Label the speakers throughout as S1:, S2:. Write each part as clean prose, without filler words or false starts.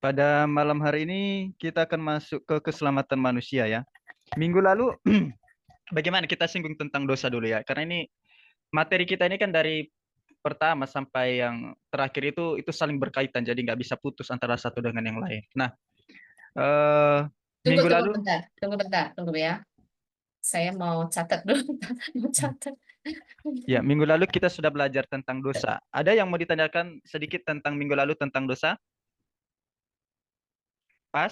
S1: Pada malam hari ini kita akan masuk ke keselamatan manusia ya. Minggu lalu bagaimana kita singgung tentang dosa dulu ya. Karena ini materi kita ini kan dari pertama sampai yang terakhir itu saling berkaitan jadi nggak bisa putus antara satu dengan yang lain. Nah, eh,
S2: Tunggu,
S1: minggu
S2: tunggu
S1: lalu
S2: bentar. Tunggu bentar. Tunggu ya. Saya mau catat dulu. Mau catat.
S1: ya, minggu lalu kita sudah belajar tentang dosa. Ada yang mau ditanyakan sedikit tentang minggu lalu tentang dosa? Pas?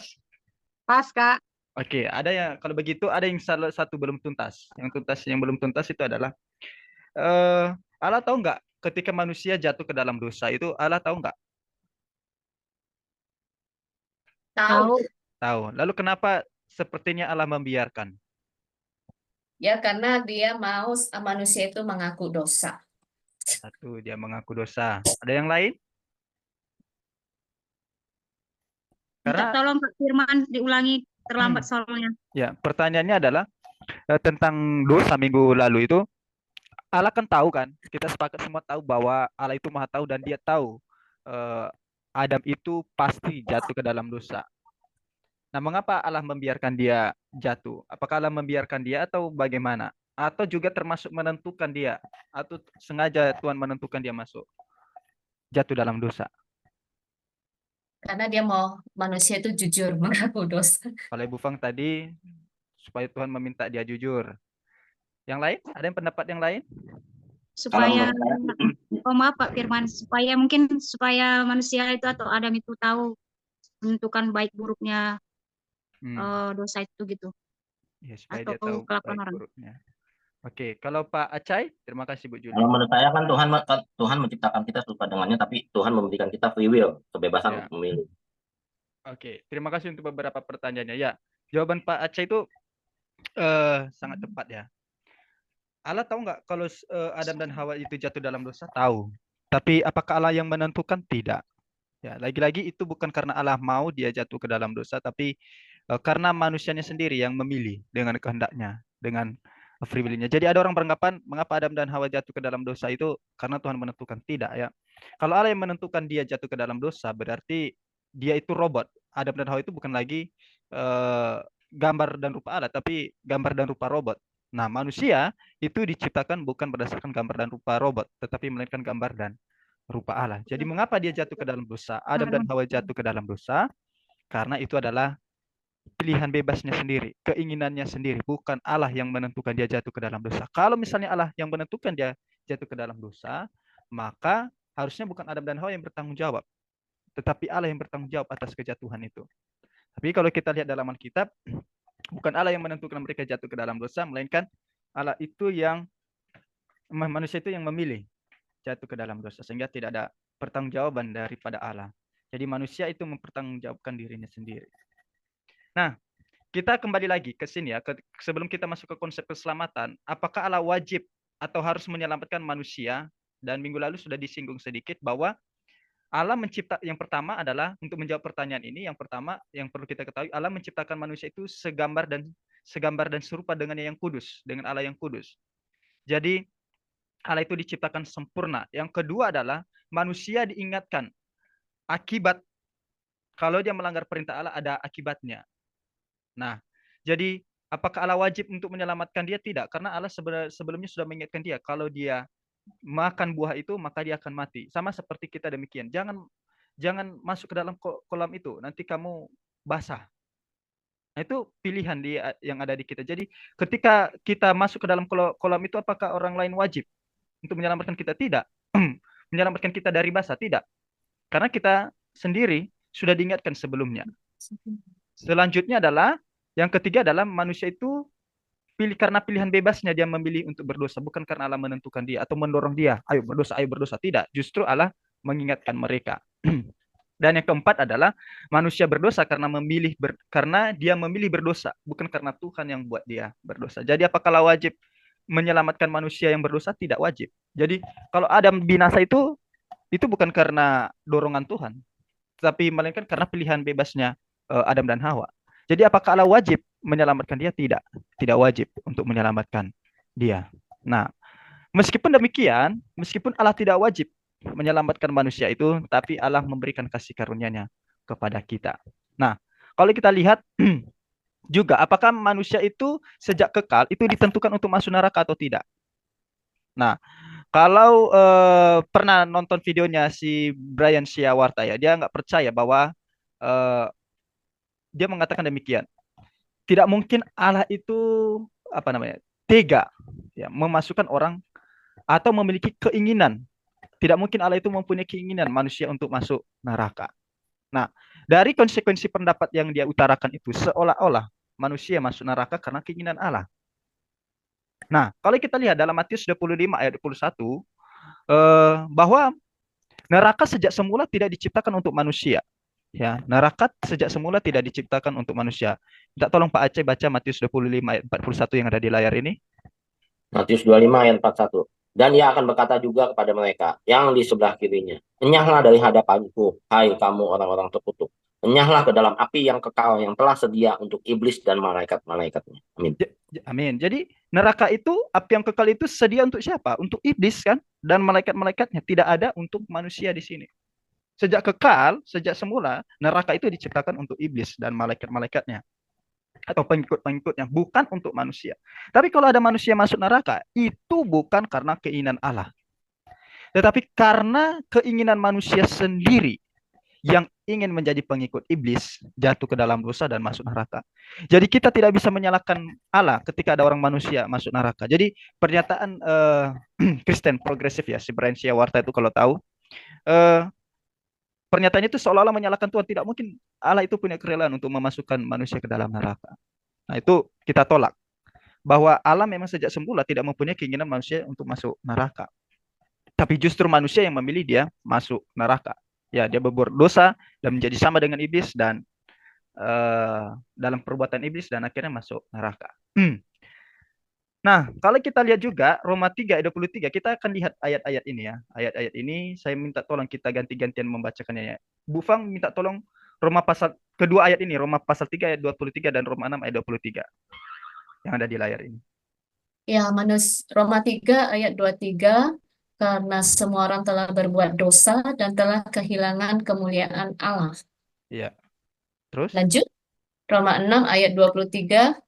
S3: Pas, Kak.
S1: Oke, ada yang kalau begitu ada yang salah satu belum tuntas. Yang belum tuntas itu adalah eh Allah tahu nggak ketika manusia jatuh ke dalam dosa itu Allah tahu nggak?
S2: Tahu.
S3: Tahu.
S1: Tahu. Lalu kenapa sepertinya Allah membiarkan?
S2: Ya, karena dia mau manusia itu mengaku dosa.
S1: Satu, dia mengaku dosa. Ada yang lain?
S3: Minta
S1: Karena
S3: tolong Kak Firman diulangi terlambat soalnya.
S1: ya, pertanyaannya adalah tentang dosa minggu lalu itu Allah kan tahu kan? Kita sepakat semua tahu bahwa Allah itu Maha tahu dan dia tahu eh, Adam itu pasti jatuh ke dalam dosa. Nah, mengapa Allah membiarkan dia jatuh? Apakah Allah membiarkan dia atau bagaimana? Atau juga termasuk menentukan dia? Atau sengaja Tuhan menentukan dia masuk jatuh dalam dosa?
S2: Karena dia mau manusia itu jujur mengaku dosa.
S1: Kalau Ibu Fang tadi, supaya Tuhan meminta dia jujur. Yang lain? Ada yang pendapat yang lain?
S4: Kalau
S3: Supaya
S4: menurut saya,
S3: oh maaf Pak Firman, supaya manusia itu atau Adam itu tahu menentukan baik buruknya
S1: Hmm,
S3: dosa itu gitu
S1: ya supaya dia
S3: atau
S1: tahu
S3: kelakuan
S1: baik
S3: orang.
S1: buruknya. Oke, kalau Pak Acai, terima kasih Bu
S4: kalau
S1: Juli.
S4: menurut saya kan Tuhan menciptakan kita serupa dengannya, tapi Tuhan memberikan kita free will, kebebasan
S1: Ya,
S4: untuk memilih.
S1: oke. Terima kasih untuk beberapa pertanyaannya. Ya, jawaban Pak Acai itu sangat tepat ya. Allah tahu nggak kalau Adam dan Hawa itu jatuh dalam dosa? Tahu. Tapi apakah Allah yang menentukan? Tidak. Ya, lagi-lagi itu bukan karena Allah mau dia jatuh ke dalam dosa, tapi karena manusianya sendiri yang memilih dengan kehendaknya, dengan free will-nya. Jadi ada orang beranggapan mengapa Adam dan Hawa jatuh ke dalam dosa itu karena Tuhan menentukan. Tidak ya. Kalau Allah yang menentukan dia jatuh ke dalam dosa, berarti dia itu robot. Adam dan Hawa itu bukan lagi eh, gambar dan rupa Allah, tapi gambar dan rupa robot. Nah, manusia itu diciptakan bukan berdasarkan gambar dan rupa robot, tetapi melainkan gambar dan rupa Allah. Jadi mengapa dia jatuh ke dalam dosa? Adam dan Hawa jatuh ke dalam dosa karena itu adalah pilihan bebasnya sendiri, keinginannya sendiri, bukan Allah yang menentukan dia jatuh ke dalam dosa. Kalau misalnya Allah yang menentukan dia jatuh ke dalam dosa, maka harusnya bukan Adam dan Hawa yang bertanggung jawab, tetapi Allah yang bertanggung jawab atas kejatuhan itu. Tapi kalau kita lihat dalam Alkitab, bukan Allah yang menentukan mereka jatuh ke dalam dosa, melainkan Allah itu yang manusia itu yang memilih jatuh ke dalam dosa sehingga tidak ada pertanggungjawaban daripada Allah. Jadi manusia itu mempertanggungjawabkan dirinya sendiri. Nah, kita kembali lagi ke sini ya. Sebelum kita masuk ke konsep keselamatan, apakah Allah wajib atau harus menyelamatkan manusia? Dan minggu lalu sudah disinggung sedikit bahwa Allah mencipta yang pertama adalah untuk menjawab pertanyaan ini, yang pertama yang perlu kita ketahui Allah menciptakan manusia itu segambar dan serupa dengan yang kudus, dengan Allah yang kudus. Jadi Allah itu diciptakan sempurna. Yang kedua adalah manusia diingatkan akibat kalau dia melanggar perintah Allah ada akibatnya. Nah, jadi apakah Allah wajib untuk menyelamatkan dia? Tidak, karena Allah sebelumnya sudah mengingatkan dia kalau dia makan buah itu maka dia akan mati. Sama seperti kita demikian. Jangan jangan masuk ke dalam kolam itu, nanti kamu basah. Nah, itu pilihan dia yang ada di kita. Jadi ketika kita masuk ke dalam kolam itu apakah orang lain wajib untuk menyelamatkan kita? Tidak. Menyelamatkan kita dari basah? Tidak. Karena kita sendiri sudah diingatkan sebelumnya. Selanjutnya adalah yang ketiga adalah manusia itu pilih karena pilihan bebasnya dia memilih untuk berdosa, bukan karena Allah menentukan dia atau mendorong dia, ayo berdosa. Tidak, justru Allah mengingatkan mereka. Dan yang keempat adalah manusia berdosa karena dia memilih berdosa, bukan karena Tuhan yang buat dia berdosa. Jadi apakah wajib menyelamatkan manusia yang berdosa? Tidak wajib. Jadi kalau Adam binasa itu bukan karena dorongan Tuhan, tapi melainkan karena pilihan bebasnya Adam dan Hawa. Jadi apakah Allah wajib menyelamatkan dia? Tidak, tidak wajib untuk menyelamatkan dia. Nah, meskipun demikian, meskipun Allah tidak wajib menyelamatkan manusia itu, tapi Allah memberikan kasih karunia-Nya kepada kita. Nah, kalau kita lihat juga apakah manusia itu sejak kekal itu ditentukan untuk masuk neraka atau tidak? Nah, kalau pernah nonton videonya si Brian Syawarta ya, dia nggak percaya bahwa eh, dia mengatakan demikian. Tidak mungkin Allah itu apa namanya tega ya memasukkan orang atau memiliki keinginan. Tidak mungkin Allah itu mempunyai keinginan manusia untuk masuk neraka. Nah, dari konsekuensi pendapat yang dia utarakan itu seolah-olah manusia masuk neraka karena keinginan Allah. Nah, kalau kita lihat dalam Matius 25 ayat 21 bahwa neraka sejak semula tidak diciptakan untuk manusia. Ya, neraka sejak semula tidak diciptakan untuk manusia. Minta tolong Pak Aceh baca Matius 25 ayat 41 yang ada di layar ini.
S4: Matius 25 ayat 41. Dan ia akan berkata juga kepada mereka yang di sebelah kirinya, enyahlah dari hadapanku, hai kamu orang-orang terkutuk. Enyahlah ke dalam api yang kekal yang telah sedia untuk iblis dan malaikat-malaikatnya. Amin.
S1: Amin. Jadi neraka itu, api yang kekal itu sedia untuk siapa? Untuk iblis kan? Dan malaikat-malaikatnya. Tidak ada untuk manusia di sini. Sejak kekal, sejak semula, neraka itu diciptakan untuk iblis dan malaikat-malaikatnya. Atau pengikut-pengikutnya. Bukan untuk manusia. Tapi kalau ada manusia masuk neraka, itu bukan karena keinginan Allah. Tetapi karena keinginan manusia sendiri yang ingin menjadi pengikut iblis jatuh ke dalam dosa dan masuk neraka. Jadi kita tidak bisa menyalahkan Allah ketika ada orang manusia masuk neraka. Jadi pernyataan Kristen progresif ya si Brian Syawarta itu kalau tahu pernyataannya itu seolah-olah menyalahkan Tuhan. Tidak mungkin Allah itu punya kerelaan untuk memasukkan manusia ke dalam neraka. Nah itu kita tolak bahwa Allah memang sejak semula tidak mempunyai keinginan manusia untuk masuk neraka. Tapi justru manusia yang memilih dia masuk neraka. Ya, dia berbuat dosa dan menjadi sama dengan iblis dan dalam perbuatan iblis dan akhirnya masuk neraka. Nah, kalau kita lihat juga Roma 3 ayat 23, kita akan lihat ayat-ayat ini ya. Ayat-ayat ini saya minta tolong kita ganti-gantian membacakannya ya. Bu Fang minta tolong Roma pasal kedua ayat ini, Roma pasal 3 ayat 23 dan Roma 6 ayat 23 yang ada di layar ini.
S2: Ya, Roma 3 ayat 23, karena semua orang telah berbuat dosa dan telah kehilangan kemuliaan Allah.
S1: Iya. Terus?
S2: Lanjut, Roma 6 ayat 23,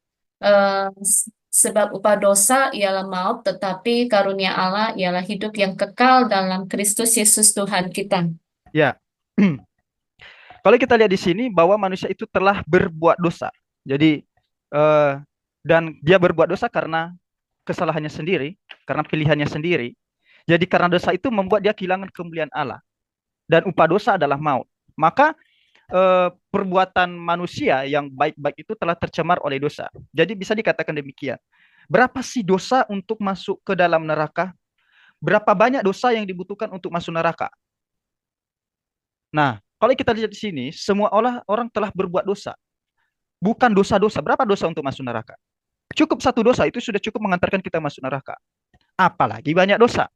S2: sebab upah dosa ialah maut, tetapi karunia Allah ialah hidup yang kekal dalam Kristus Yesus Tuhan kita.
S1: Ya. Kalau kita lihat di sini bahwa manusia itu telah berbuat dosa. Jadi dan dia berbuat dosa karena kesalahannya sendiri, karena pilihannya sendiri. Jadi karena dosa itu membuat dia kehilangan kemuliaan Allah. Dan upah dosa adalah maut. Maka perbuatan manusia yang baik-baik itu telah tercemar oleh dosa. Jadi bisa dikatakan demikian. Berapa sih dosa untuk masuk ke dalam neraka? Berapa banyak dosa yang dibutuhkan untuk masuk neraka? Nah, kalau kita lihat di sini, semua orang telah berbuat dosa. Bukan dosa-dosa. Berapa dosa untuk masuk neraka? Cukup satu dosa itu sudah cukup mengantarkan kita masuk neraka. Apalagi banyak dosa.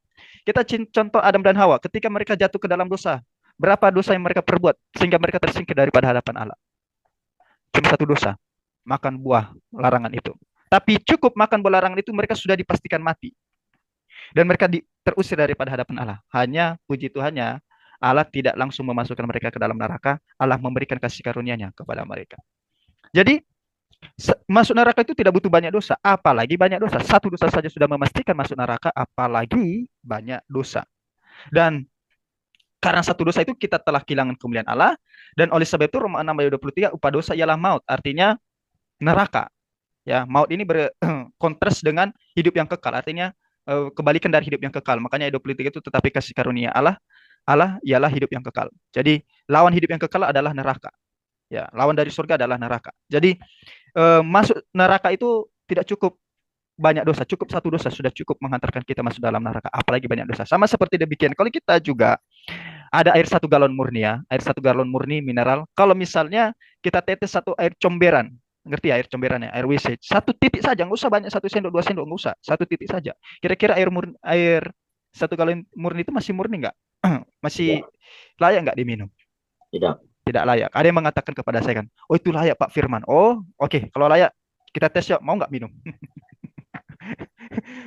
S1: Kita contoh Adam dan Hawa. Ketika mereka jatuh ke dalam dosa, berapa dosa yang mereka perbuat sehingga mereka tersingkir daripada hadapan Allah? Cuma satu dosa, makan buah larangan itu. Tapi cukup makan buah larangan itu mereka sudah dipastikan mati. Dan mereka terusir daripada hadapan Allah. Hanya puji Tuhannya, Allah tidak langsung memasukkan mereka ke dalam neraka. Allah memberikan kasih karunia-Nya kepada mereka. Jadi masuk neraka itu tidak butuh banyak dosa, apalagi banyak dosa. Satu dosa saja sudah memastikan masuk neraka, apalagi banyak dosa. Dan karena satu dosa itu kita telah kehilangan kemuliaan Allah, dan oleh sebab itu Roma 6 ayat 23, upah dosa ialah maut, artinya neraka. Ya, maut ini berkontras dengan hidup yang kekal, artinya kebalikan dari hidup yang kekal. Makanya ayat 23 itu tetapi kasih karunia Allah ialah hidup yang kekal. Jadi lawan hidup yang kekal adalah neraka. Ya, lawan dari surga adalah neraka. Jadi masuk neraka itu tidak cukup banyak dosa, cukup satu dosa sudah cukup menghantarkan kita masuk dalam neraka, apalagi banyak dosa. Sama seperti demikian, kalau kita juga ada air 1 galon murni ya, air 1 galon murni mineral. Kalau misalnya kita tetes satu air comberan, ngerti air comberan ya, air WC, satu titik saja, nggak usah banyak, 1 sendok, 2 sendok, nggak usah, satu titik saja. Kira-kira air 1 galon murni itu masih murni nggak? Masih layak nggak diminum? Tidak layak. Ada yang mengatakan kepada saya kan, oh itu layak Pak Firman. Oh oke, kalau layak kita tes yuk, mau nggak minum?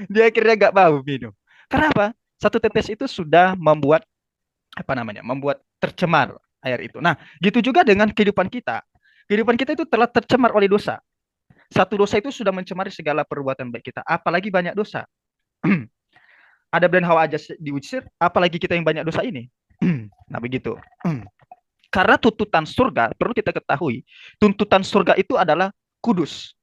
S1: Dia akhirnya nggak mau minum. Kenapa? Satu tetes itu sudah membuat membuat tercemar air itu. Nah, gitu juga dengan kehidupan kita. Kehidupan kita itu telah tercemar oleh dosa. Satu dosa itu sudah mencemari segala perbuatan baik kita, apalagi banyak dosa. Adam dan Hawa aja diusir, apalagi kita yang banyak dosa ini. Nah, begitu. Karena tuntutan surga, perlu kita ketahui, tuntutan surga itu adalah kudus,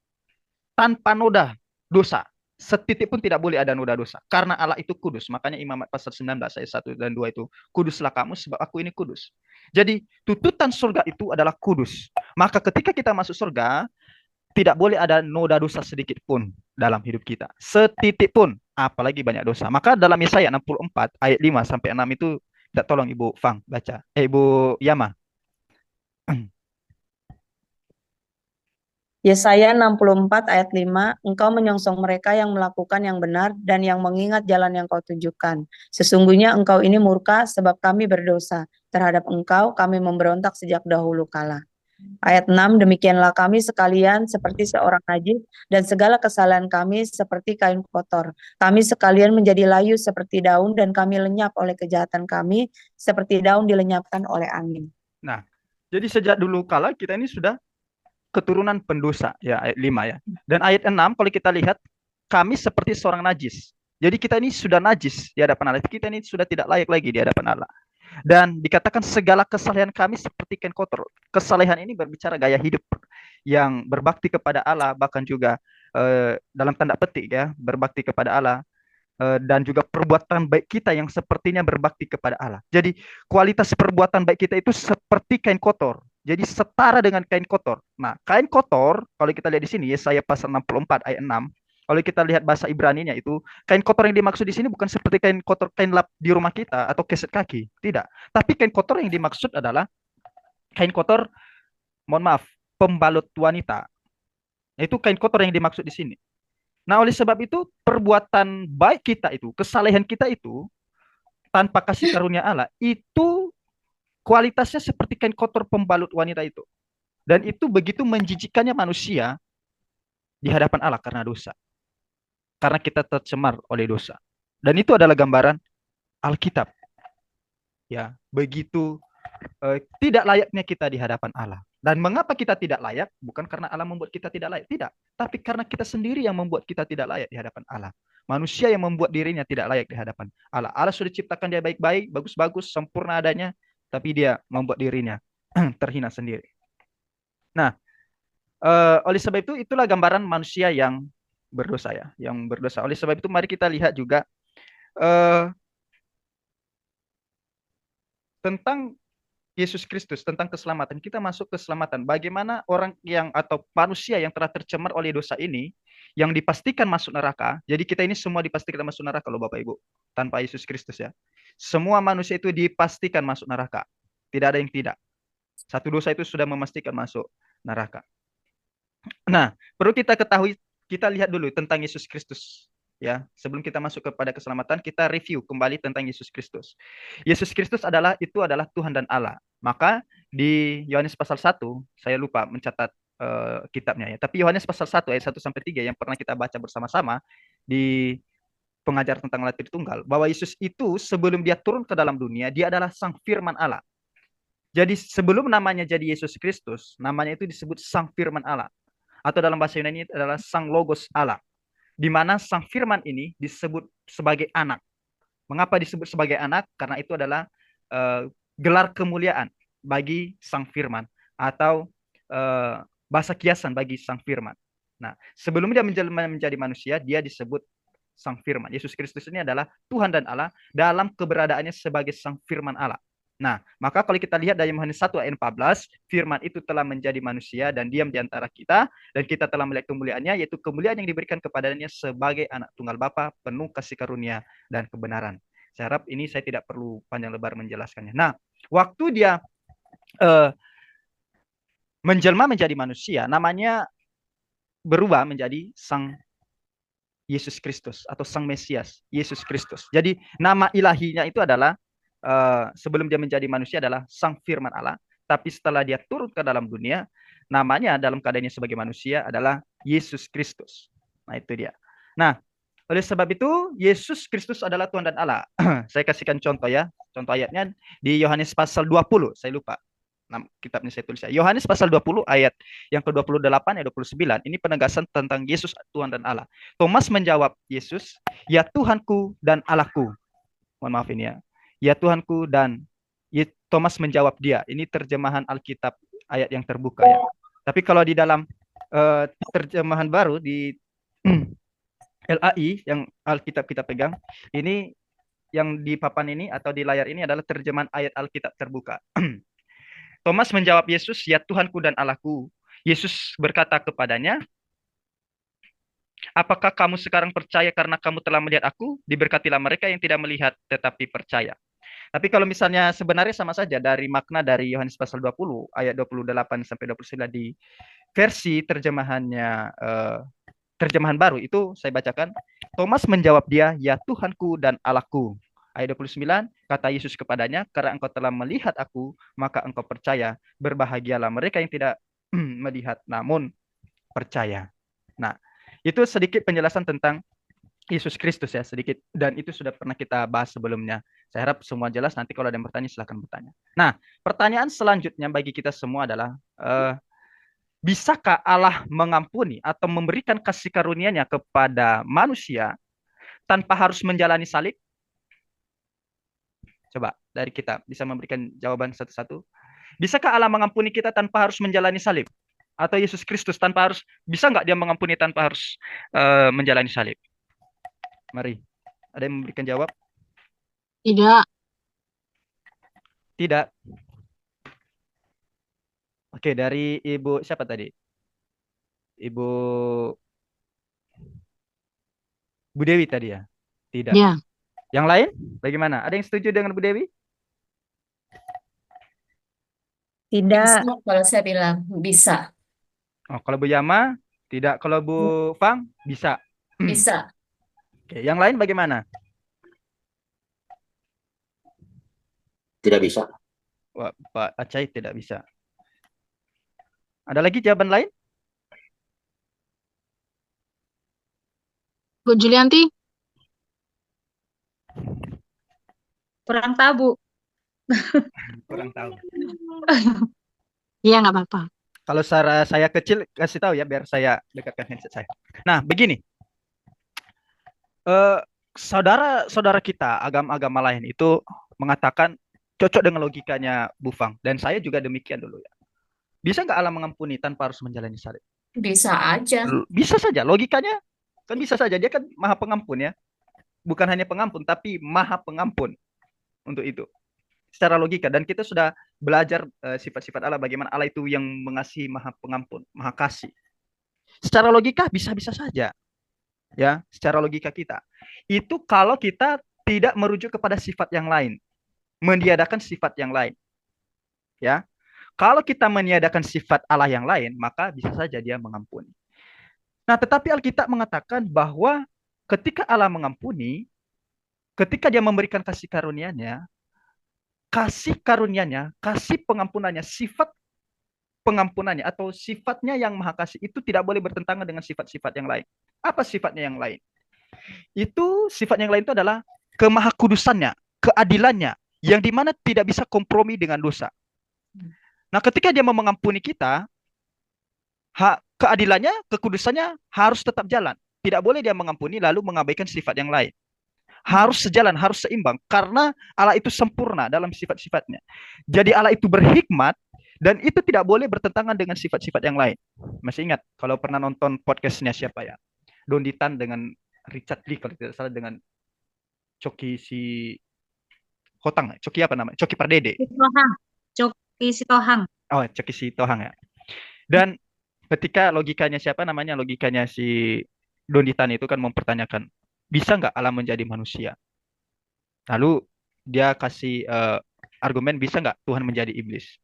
S1: tanpa noda dosa. Setitik pun tidak boleh ada noda dosa. Karena Allah itu kudus. Makanya Imamat pasal 19 ayat 1 dan 2 itu, kuduslah kamu sebab aku ini kudus. Jadi tuntutan surga itu adalah kudus. Maka ketika kita masuk surga, tidak boleh ada noda dosa sedikit pun dalam hidup kita. Setitik pun, apalagi banyak dosa. Maka dalam Yesaya 64 ayat 5 sampai 6 itu, tidak, tolong Ibu Fang baca. Ibu Yama.
S5: Yesaya 64 ayat 5, engkau menyongsong mereka yang melakukan yang benar dan yang mengingat jalan yang kau tunjukkan. Sesungguhnya engkau ini murka sebab kami berdosa. Terhadap engkau kami memberontak sejak dahulu kala. Ayat 6, demikianlah kami sekalian seperti seorang najis dan segala kesalahan kami seperti kain kotor. Kami sekalian menjadi layu seperti daun dan kami lenyap oleh kejahatan kami seperti daun dilenyapkan oleh angin.
S1: Nah, jadi sejak dulu kala kita ini sudah keturunan pendosa, ya, ayat 5 ya. Dan ayat 6 kalau kita lihat, kami seperti seorang najis. Jadi kita ini sudah najis di hadapan Allah. Kita ini sudah tidak layak lagi di hadapan Allah. Dan dikatakan segala kesalehan kami seperti kain kotor. Kesalehan ini berbicara gaya hidup yang berbakti kepada Allah, bahkan juga dalam tanda petik ya, berbakti kepada Allah. Dan juga perbuatan baik kita yang sepertinya berbakti kepada Allah. Jadi kualitas perbuatan baik kita itu seperti kain kotor. Jadi setara dengan kain kotor. Nah, kain kotor, kalau kita lihat di sini, Yesaya pasal 64 ayat 6, kalau kita lihat bahasa Ibrani-nya itu, kain kotor yang dimaksud di sini bukan seperti kain kotor, kain lap di rumah kita atau keset kaki. Tidak. Tapi kain kotor yang dimaksud adalah kain kotor, mohon maaf, pembalut wanita. Itu kain kotor yang dimaksud di sini. Nah, oleh sebab itu, perbuatan baik kita itu, kesalehan kita itu, tanpa kasih karunia Allah, itu kualitasnya seperti kain kotor pembalut wanita itu. Dan itu begitu menjijikkannya manusia di hadapan Allah karena dosa. Karena kita tercemar oleh dosa. Dan itu adalah gambaran Alkitab. Ya, begitu tidak layaknya kita di hadapan Allah. Dan mengapa kita tidak layak? Bukan karena Allah membuat kita tidak layak, tidak. Tapi karena kita sendiri yang membuat kita tidak layak di hadapan Allah. Manusia yang membuat dirinya tidak layak di hadapan Allah. Allah sudah ciptakan dia baik-baik, bagus-bagus, sempurna adanya, tapi dia membuat dirinya terhina sendiri. Nah, oleh sebab itu, itulah gambaran manusia yang berdosa ya, yang berdosa. Oleh sebab itu, mari kita lihat juga tentang Yesus Kristus, tentang keselamatan. Kita masuk ke keselamatan. Bagaimana orang yang atau manusia yang telah tercemar oleh dosa ini, yang dipastikan masuk neraka. Jadi kita ini semua dipastikan masuk neraka loh Bapak Ibu. Tanpa Yesus Kristus ya. Semua manusia itu dipastikan masuk neraka. Tidak ada yang tidak. Satu dosa itu sudah memastikan masuk neraka. Nah, perlu kita ketahui, kita lihat dulu tentang Yesus Kristus. Ya, sebelum kita masuk kepada keselamatan, kita review kembali tentang Yesus Kristus. Yesus Kristus adalah Tuhan dan Allah. Maka di Yohanes pasal 1, saya lupa mencatat kitabnya ya. Tapi Yohanes pasal 1 ayat 1 sampai 3 yang pernah kita baca bersama-sama di pengajar tentang Allah Tritunggal, bahwa Yesus itu sebelum dia turun ke dalam dunia, dia adalah Sang Firman Allah. Jadi sebelum namanya jadi Yesus Kristus, namanya itu disebut Sang Firman Allah. Atau dalam bahasa Yunani adalah Sang Logos Allah. Di mana Sang Firman ini disebut sebagai anak. Mengapa disebut sebagai anak? Karena itu adalah gelar kemuliaan bagi Sang Firman atau bahasa kiasan bagi Sang Firman. Nah, sebelum dia menjadi manusia, dia disebut Sang Firman. Yesus Kristus ini adalah Tuhan dan Allah dalam keberadaannya sebagai Sang Firman Allah. Nah, maka kalau kita lihat dari Yohanes 1 ayat 14, Firman itu telah menjadi manusia dan diam di antara kita, dan kita telah melihat kemuliaannya, yaitu kemuliaan yang diberikan kepadanya sebagai anak tunggal Bapa, penuh kasih karunia dan kebenaran. Saya harap ini saya tidak perlu panjang lebar menjelaskannya. Nah, waktu dia menjelma menjadi manusia, namanya berubah menjadi Sang Yesus Kristus atau Sang Mesias, Yesus Kristus. Jadi nama ilahinya itu adalah sebelum dia menjadi manusia adalah Sang Firman Allah, tapi setelah dia turun ke dalam dunia, namanya dalam keadaannya sebagai manusia adalah Yesus Kristus. Nah, itu dia. Nah, oleh sebab itu Yesus Kristus adalah Tuhan dan Allah. Saya kasihkan contoh ya. Contoh ayatnya di Yohanes pasal 20, saya lupa. kitabnya saya tulis ya. Yohanes pasal 20 ayat yang ke-28 ayat 29 ini penegasan tentang Yesus Tuhan dan Allah. Thomas menjawab Yesus, "Ya Tuhanku dan Allahku." Mohon maaf ini ya. "Ya Tuhanku dan..." Thomas menjawab dia. Ini terjemahan Alkitab ayat yang terbuka ya. Tapi kalau di dalam terjemahan baru di LAI yang Alkitab kita pegang, ini yang di papan ini atau di layar ini adalah terjemahan ayat Alkitab terbuka. Thomas menjawab Yesus, "Ya Tuhanku dan Allahku." Yesus berkata kepadanya, "Apakah kamu sekarang percaya karena kamu telah melihat aku? Diberkatilah mereka yang tidak melihat tetapi percaya." Tapi kalau misalnya sebenarnya sama saja dari makna dari Yohanes pasal 20 ayat 28 sampai 29 di versi terjemahannya terjemahan baru itu saya bacakan. Thomas menjawab dia, "Ya Tuhanku dan Allahku." Ayat 29, kata Yesus kepadanya, "Karena engkau telah melihat aku, maka engkau percaya. Berbahagialah mereka yang tidak melihat namun percaya." Nah, itu sedikit penjelasan tentang Yesus Kristus ya, sedikit. Dan itu sudah pernah kita bahas sebelumnya. Saya harap semua jelas, nanti kalau ada yang bertanya silahkan bertanya. Nah, pertanyaan selanjutnya bagi kita semua adalah, bisakah Allah mengampuni atau memberikan kasih karunia-Nya kepada manusia tanpa harus menjalani salib? Coba dari kita bisa memberikan jawaban satu-satu. Bisakah Allah mengampuni kita tanpa harus menjalani salib? Atau Yesus Kristus tanpa harus, bisa nggak dia mengampuni tanpa harus menjalani salib? Mari, ada yang memberikan jawab?
S3: Tidak.
S1: Tidak. Oke, dari Ibu siapa tadi? Ibu Bu Dewi tadi ya? Tidak.
S3: Ya.
S1: Yang lain bagaimana? Ada yang setuju dengan Bu Dewi?
S2: Bisa,
S5: Tidak.
S2: kalau saya bilang bisa.
S1: Oh, kalau Bu Yama tidak, kalau Bu Fang bisa.
S2: Bisa.
S1: Oke, yang lain bagaimana?
S4: Tidak bisa.
S1: Wah, Pak Acai tidak bisa. Ada lagi jawaban lain?
S3: Bu Julianti? Kurang tahu, Bu.
S1: Kurang tahu.
S3: Iya, nggak apa-apa.
S1: Kalau saya kecil kasih tahu ya biar saya dekatkan headset saya. Nah, begini. Saudara-saudara kita agama-agama lain itu mengatakan cocok dengan logikanya Bu Fang, dan saya juga demikian dulu ya. Bisa nggak Allah mengampuni tanpa harus menjalani salib?
S2: Bisa aja.
S1: Bisa saja, logikanya kan bisa saja. Dia kan maha pengampun ya. Bukan hanya pengampun, tapi maha pengampun untuk itu. Secara logika, dan kita sudah belajar sifat-sifat Allah, bagaimana Allah itu yang mengasihi, maha pengampun, maha kasih. Secara logika bisa-bisa saja. Ya, secara logika kita. Itu kalau kita tidak merujuk kepada sifat yang lain, meniadakan sifat yang lain. Ya. Kalau kita meniadakan sifat Allah yang lain, maka bisa saja dia mengampuni. Nah, tetapi Alkitab mengatakan bahwa ketika Allah mengampuni, ketika dia memberikan kasih karunia-Nya, kasih pengampunannya, sifat pengampunannya atau sifatnya yang maha kasih itu tidak boleh bertentangan dengan sifat-sifat yang lain. Apa sifatnya yang lain? Itu sifat yang lain itu adalah kemahakudusannya, keadilannya, yang dimana tidak bisa kompromi dengan dosa. Nah, ketika dia mau mengampuni kita, keadilannya, kekudusannya harus tetap jalan. Tidak boleh dia mengampuni lalu mengabaikan sifat yang lain. Harus sejalan, harus seimbang. Karena Allah itu sempurna dalam sifat-sifatnya. Jadi Allah itu berhikmat, dan itu tidak boleh bertentangan dengan sifat-sifat yang lain. Masih ingat kalau pernah nonton podcastnya siapa ya? Donditan dengan Richard Lee kalau tidak salah, dengan Coki si Hotang, Coki apa namanya? Coki Pardede.
S3: Sitohang. Coki Sitohang.
S1: Oh, Coki si Tohang ya. Dan ketika logikanya siapa namanya? Logikanya si Donditan itu kan mempertanyakan, bisa nggak Allah menjadi manusia? Lalu dia kasih argumen, bisa nggak Tuhan menjadi iblis?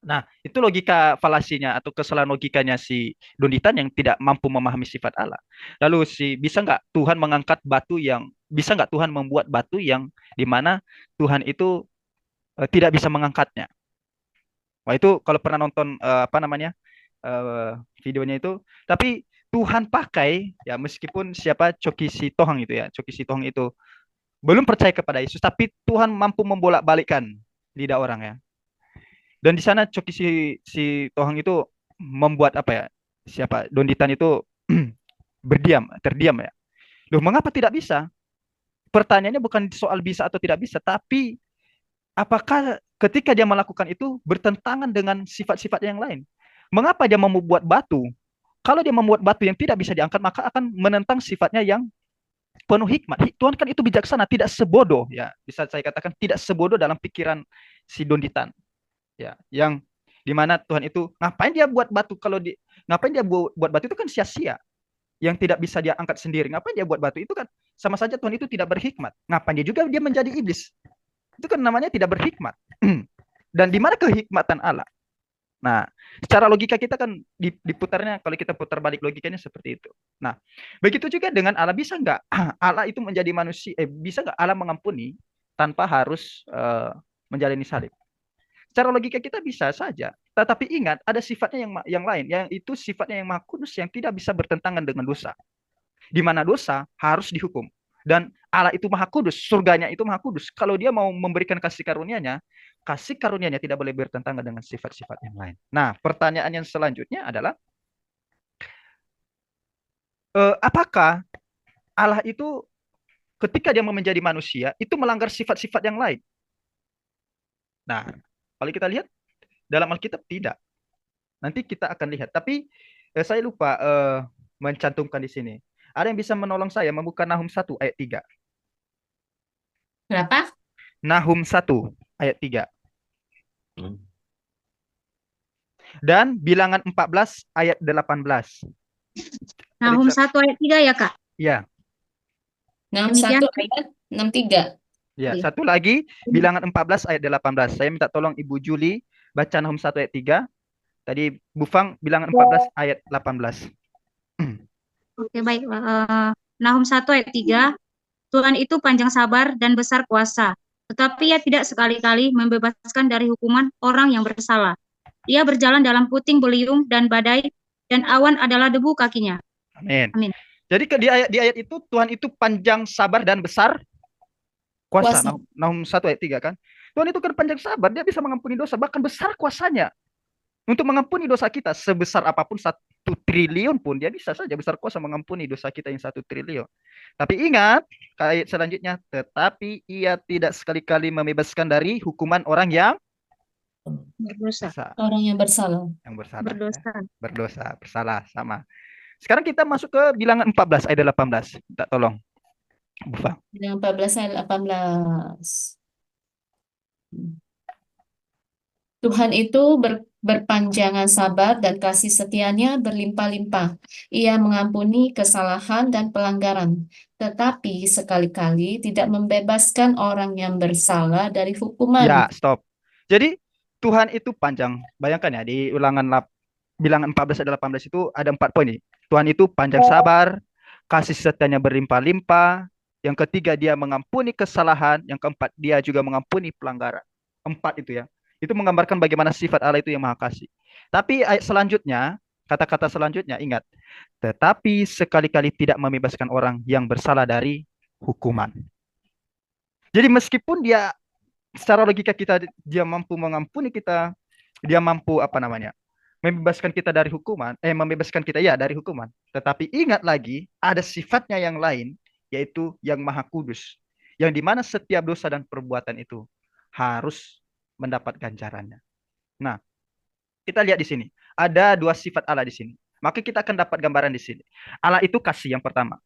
S1: Nah, itu logika falasinya atau kesalahan logikanya si Donditan yang tidak mampu memahami sifat Allah. Lalu bisa nggak Tuhan mengangkat batu bisa nggak Tuhan membuat batu yang dimana Tuhan itu tidak bisa mengangkatnya? Wah, itu kalau pernah nonton videonya itu, tapi Tuhan pakai ya, meskipun siapa Coki Sitohang itu ya, Coki Sitohang itu belum percaya kepada Yesus, tapi Tuhan mampu membolak-balikkan lidah orang ya. Dan di sana Coki si Tohang itu membuat apa ya? Siapa? Donditan itu terdiam ya. Loh, mengapa tidak bisa? Pertanyaannya bukan soal bisa atau tidak bisa, tapi apakah ketika dia melakukan itu bertentangan dengan sifat-sifat yang lain? Mengapa dia membuat batu? Kalau dia membuat batu yang tidak bisa diangkat, maka akan menentang sifatnya yang penuh hikmat. Tuhan kan itu bijaksana, tidak sebodoh ya. Bisa saya katakan tidak sebodoh dalam pikiran si Donditan. Ya, yang dimana Tuhan itu ngapain dia buat batu ngapain dia buat batu itu kan sia-sia. Yang tidak bisa dia angkat sendiri. Ngapain dia buat batu itu kan sama saja Tuhan itu tidak berhikmat. Ngapain dia menjadi iblis? Itu kan namanya tidak berhikmat. Dan di mana kehikmatan Allah? Nah, secara logika kita kan diputarnya, kalau kita putar balik logikanya seperti itu. Nah, begitu juga dengan Allah. Bisa nggak Allah itu menjadi manusia? Bisa nggak Allah mengampuni tanpa harus menjalani salib? Secara logika kita bisa saja. Tetapi ingat, ada sifatnya yang lain, yang itu sifatnya yang maha kudus, yang tidak bisa bertentangan dengan dosa. Di mana dosa harus dihukum. Dan Allah itu maha kudus, surganya itu maha kudus. Kalau dia mau memberikan kasih karunia-Nya tidak boleh bertentangan dengan sifat-sifat yang lain. Nah, pertanyaan yang selanjutnya adalah, apakah Allah itu ketika dia mau menjadi manusia, itu melanggar sifat-sifat yang lain? Nah, kalau kita lihat, dalam Alkitab tidak. Nanti kita akan lihat. Tapi saya lupa mencantumkan di sini. Ada yang bisa menolong saya membuka Nahum 1 ayat 3.
S2: Berapa?
S1: Nahum 1 ayat 3. Dan Bilangan 14 ayat 18.
S3: Nahum 1 ayat 3 ya, Kak?
S1: Ya.
S2: Nahum
S3: Demikian.
S2: 1 ayat 63.
S1: Ya,
S3: Iya.
S1: satu lagi Bilangan 14 ayat 18. Saya minta tolong Ibu Juli baca Nahum 1 ayat 3. Tadi Bu Fang Bilangan 14 ayat 18.
S3: Oke, baik. Nahum 1 ayat 3. Tuhan itu panjang sabar dan besar kuasa, tetapi Ia tidak sekali-kali membebaskan dari hukuman orang yang bersalah. Ia berjalan dalam puting beliung dan badai, dan awan adalah debu kakinya.
S1: Amin.
S3: Amin.
S1: Jadi di ayat itu Tuhan itu panjang sabar dan besar kuasa. Nahum 1 ayat 3 kan. Tuhan itu kan panjang sabar, dia bisa mengampuni dosa, bahkan besar kuasanya. Untuk mengampuni dosa kita sebesar apapun 1 triliun pun dia bisa saja besar kuasa mengampuni dosa kita yang 1 triliun. Tapi ingat ayat selanjutnya, tetapi Ia tidak sekali-kali membebaskan dari hukuman orang yang
S3: Berdosa.
S2: Orang yang bersalah.
S1: Yang bersalah.
S3: Berdosa.
S1: Ya. Berdosa, bersalah sama. Sekarang kita masuk ke Bilangan 14 ayat 18. Minta tolong Bu Fang.
S2: Bilangan 14 ayat 18. Tuhan itu berpanjangan sabar dan kasih setianya berlimpah-limpah. Ia mengampuni kesalahan dan pelanggaran, tetapi sekali-kali tidak membebaskan orang yang bersalah dari hukuman.
S1: Ya, stop. Jadi Tuhan itu panjang. Bayangkan ya di Bilangan 14 ayat 18 itu ada 4 poin nih. Tuhan itu panjang sabar, kasih setianya berlimpah-limpah. Yang ketiga dia mengampuni kesalahan, yang keempat dia juga mengampuni pelanggaran. 4 itu ya. Itu menggambarkan bagaimana sifat Allah itu yang maha kasih. Tapi ayat selanjutnya, kata-kata selanjutnya ingat, tetapi sekali-kali tidak membebaskan orang yang bersalah dari hukuman. Jadi meskipun dia secara logika kita dia mampu mengampuni kita, dia mampu membebaskan kita dari hukuman, membebaskan kita ya dari hukuman. Tetapi ingat lagi ada sifatnya yang lain, yaitu yang maha kudus, yang dimana setiap dosa dan perbuatan itu harus mendapat ganjarannya. Nah, kita lihat di sini ada 2 sifat Allah di sini. Maka kita akan dapat gambaran di sini. Allah itu kasih yang pertama.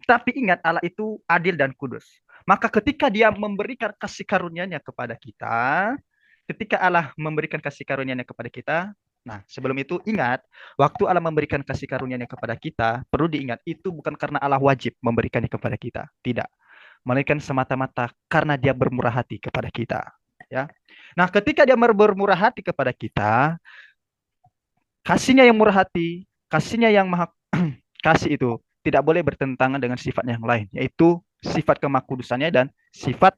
S1: Tapi ingat Allah itu adil dan kudus. Maka ketika dia memberikan kasih karunia-Nya kepada kita, ketika Allah memberikan kasih karunia-Nya kepada kita, nah sebelum itu ingat, waktu Allah memberikan kasih karunia-Nya kepada kita, perlu diingat, itu bukan karena Allah wajib memberikannya kepada kita. Tidak. Melainkan semata-mata karena dia bermurah hati kepada kita. Ya. Nah ketika dia bermurah hati kepada kita, kasihnya yang murah hati, kasihnya yang maha kasih itu tidak boleh bertentangan dengan sifatnya yang lain, yaitu sifat kemahakudusannya dan sifat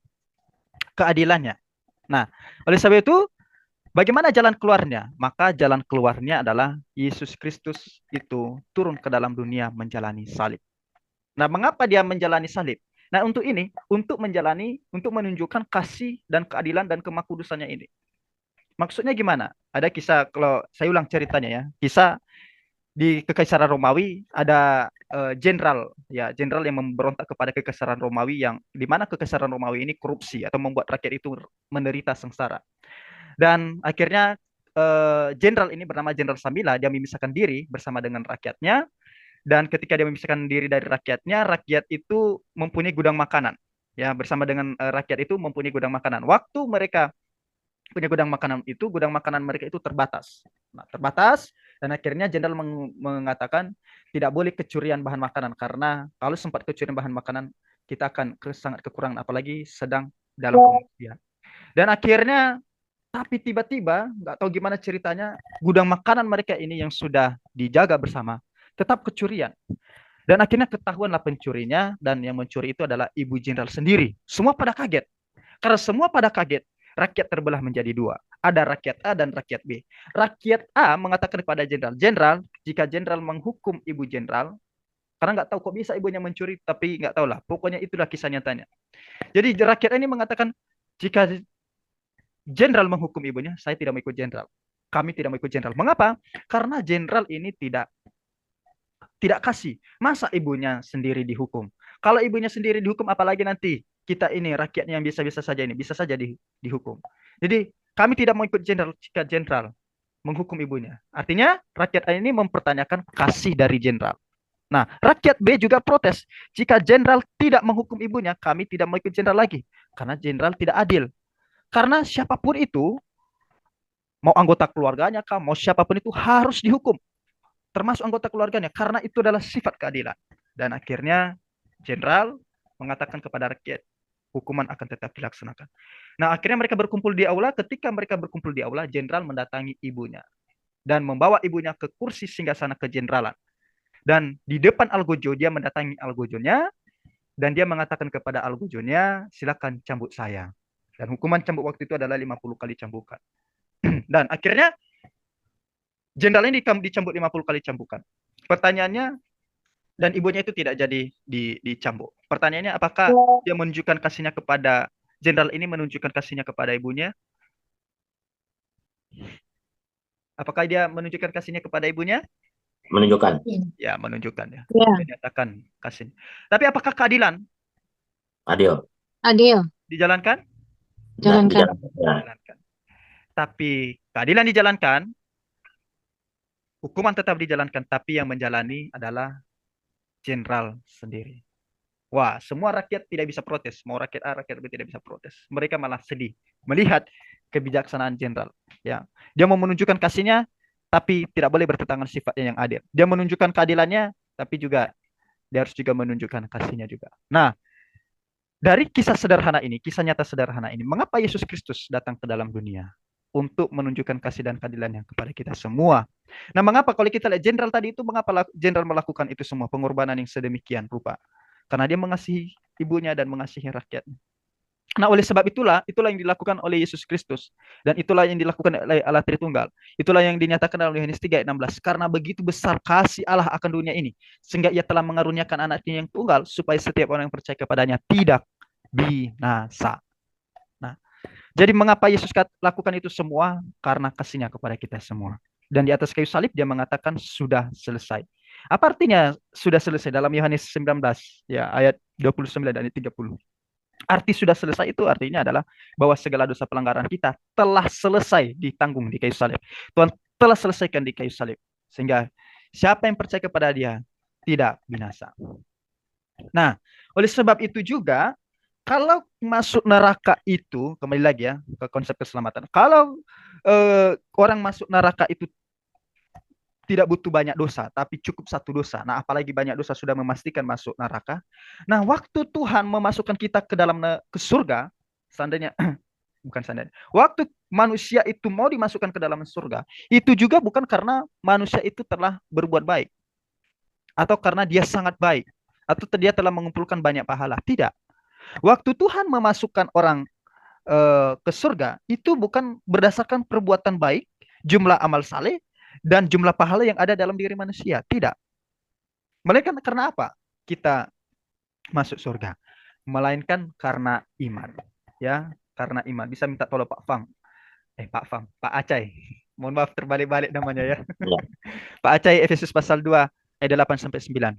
S1: keadilannya. Nah, oleh sebab itu, bagaimana jalan keluarnya? Maka jalan keluarnya adalah Yesus Kristus itu turun ke dalam dunia menjalani salib. Nah, mengapa dia menjalani salib? Nah, untuk ini, untuk menunjukkan kasih dan keadilan dan kemahakudusannya ini. Maksudnya gimana? Ada kisah, kalau saya ulang ceritanya ya. Kisah di Kekaisaran Romawi ada jenderal ya, jenderal yang memberontak kepada Kekaisaran Romawi, yang di mana Kekaisaran Romawi ini korupsi atau membuat rakyat itu menderita sengsara. Dan akhirnya jenderal ini bernama Jenderal Samila, dia memisahkan diri bersama dengan rakyatnya, dan ketika dia memisahkan diri dari rakyatnya, rakyat itu mempunyai gudang makanan. Ya, bersama dengan rakyat itu mempunyai gudang makanan. Waktu mereka punya gudang makanan itu, gudang makanan mereka itu terbatas. Nah, terbatas, dan akhirnya jenderal mengatakan tidak boleh kecurian bahan makanan, karena kalau sempat kecurian bahan makanan, kita akan sangat kekurangan, apalagi sedang dalam pengungsian. Dan akhirnya, tapi tiba-tiba, nggak tahu gimana ceritanya, gudang makanan mereka ini yang sudah dijaga bersama, tetap kecurian. Dan akhirnya ketahuanlah pencurinya, dan yang mencuri itu adalah ibu jenderal sendiri. Semua pada kaget. Karena semua pada kaget, rakyat terbelah menjadi dua. Ada rakyat A dan rakyat B. Rakyat A mengatakan kepada jenderal, jenderal, jika jenderal menghukum ibu jenderal, karena nggak tahu kok bisa ibunya mencuri, tapi nggak tahu lah. Pokoknya itulah kisah nyatanya. Jadi rakyat ini mengatakan, jika jenderal menghukum ibunya, saya tidak mau ikut jenderal. Kami tidak mau ikut jenderal. Mengapa? Karena jenderal ini tidak kasih. Masa ibunya sendiri dihukum? Kalau ibunya sendiri dihukum, apalagi nanti kita ini rakyatnya yang biasa-biasa saja ini bisa saja dihukum. Jadi kami tidak mau ikut jenderal jika jenderal menghukum ibunya. Artinya rakyat ini mempertanyakan kasih dari jenderal. Nah, rakyat B juga protes. Jika jenderal tidak menghukum ibunya, kami tidak mau ikut jenderal lagi. Karena jenderal tidak adil. Karena siapapun itu, mau anggota keluarganya kah, mau siapapun itu harus dihukum. Termasuk anggota keluarganya. Karena itu adalah sifat keadilan. Dan akhirnya jenderal mengatakan kepada rakyat, hukuman akan tetap dilaksanakan. Nah, akhirnya mereka berkumpul di aula. Ketika mereka berkumpul di aula, jenderal mendatangi ibunya dan membawa ibunya ke kursi singgasana kejeneralan. Dan di depan algojo, dia mendatangi algojonya, dan dia mengatakan kepada algojonya, silakan cambuk saya. Dan hukuman cambuk waktu itu adalah 50 kali cambukan. Dan akhirnya jenderal ini dicambuk 50 kali cambukan. Pertanyaannya, dan ibunya itu tidak jadi dicambuk. Pertanyaannya, apakah dia menunjukkan kasihnya kepada jenderal ini, menunjukkan kasihnya kepada ibunya? Apakah dia menunjukkan kasihnya kepada ibunya?
S4: Menunjukkan.
S1: Ya, menunjukkan ya.
S5: Ya.
S1: Menyatakan kasih. Tapi apakah keadilan
S4: Adil.
S3: Adil.
S1: dijalankan?
S3: Jalankan.
S1: Dijalankan. Tapi keadilan dijalankan, hukuman tetap dijalankan, tapi yang menjalani adalah jenderal sendiri. Wah, semua rakyat tidak bisa protes. Mau rakyat A, rakyat B tidak bisa protes. Mereka malah sedih melihat kebijaksanaan jenderal. Ya, dia mau menunjukkan kasihnya, tapi tidak boleh bertentangan sifatnya yang adil. Dia menunjukkan keadilannya, tapi juga dia harus juga menunjukkan kasihnya juga. Nah, dari kisah sederhana ini, kisah nyata sederhana ini, mengapa Yesus Kristus datang ke dalam dunia? Untuk menunjukkan kasih dan keadilannya kepada kita semua. Nah, mengapa kalau kita lihat jenderal tadi itu, mengapa jenderal melakukan itu semua, pengorbanan yang sedemikian rupa? Karena dia mengasihi ibunya dan mengasihi rakyatnya. Nah, oleh sebab itulah yang dilakukan oleh Yesus Kristus. Dan itulah yang dilakukan oleh Allah Tritunggal. Itulah yang dinyatakan dalam Yohanes 3 ayat 16. Karena begitu besar kasih Allah akan dunia ini, sehingga ia telah mengaruniakan anaknya yang tunggal, supaya setiap orang yang percaya kepadanya tidak binasa. Nah, jadi mengapa Yesus lakukan itu semua? Karena kasihnya kepada kita semua. Dan di atas kayu salib dia mengatakan sudah selesai. Apa artinya sudah selesai? Dalam Yohanes 19 ya, ayat 29 dan 30. Arti sudah selesai itu artinya adalah bahwa segala dosa pelanggaran kita telah selesai ditanggung di kayu salib. Tuhan telah selesaikan di kayu salib. Sehingga siapa yang percaya kepada dia tidak binasa. Nah, oleh sebab itu juga, kalau masuk neraka itu, kembali lagi ya ke konsep keselamatan. Kalau orang masuk neraka itu tidak butuh banyak dosa, tapi cukup satu dosa. Nah, apalagi banyak dosa sudah memastikan masuk neraka. Nah, waktu Tuhan memasukkan kita ke dalam ke surga, seandainya bukan seandainya, waktu manusia itu mau dimasukkan ke dalam surga, itu juga bukan karena manusia itu telah berbuat baik, atau karena dia sangat baik, atau dia telah mengumpulkan banyak pahala. Tidak. Waktu Tuhan memasukkan orang ke surga, itu bukan berdasarkan perbuatan baik, jumlah amal saleh, dan jumlah pahala yang ada dalam diri manusia. Tidak. Melainkan karena apa kita masuk surga? Melainkan karena iman. Ya, karena iman. Bisa minta tolong Pak Fang. Pak Fam, Pak Acai. Mohon maaf terbalik-balik namanya ya.
S4: Ya.
S1: Pak Acai, Efesus pasal 2 ayat 8 sampai 9.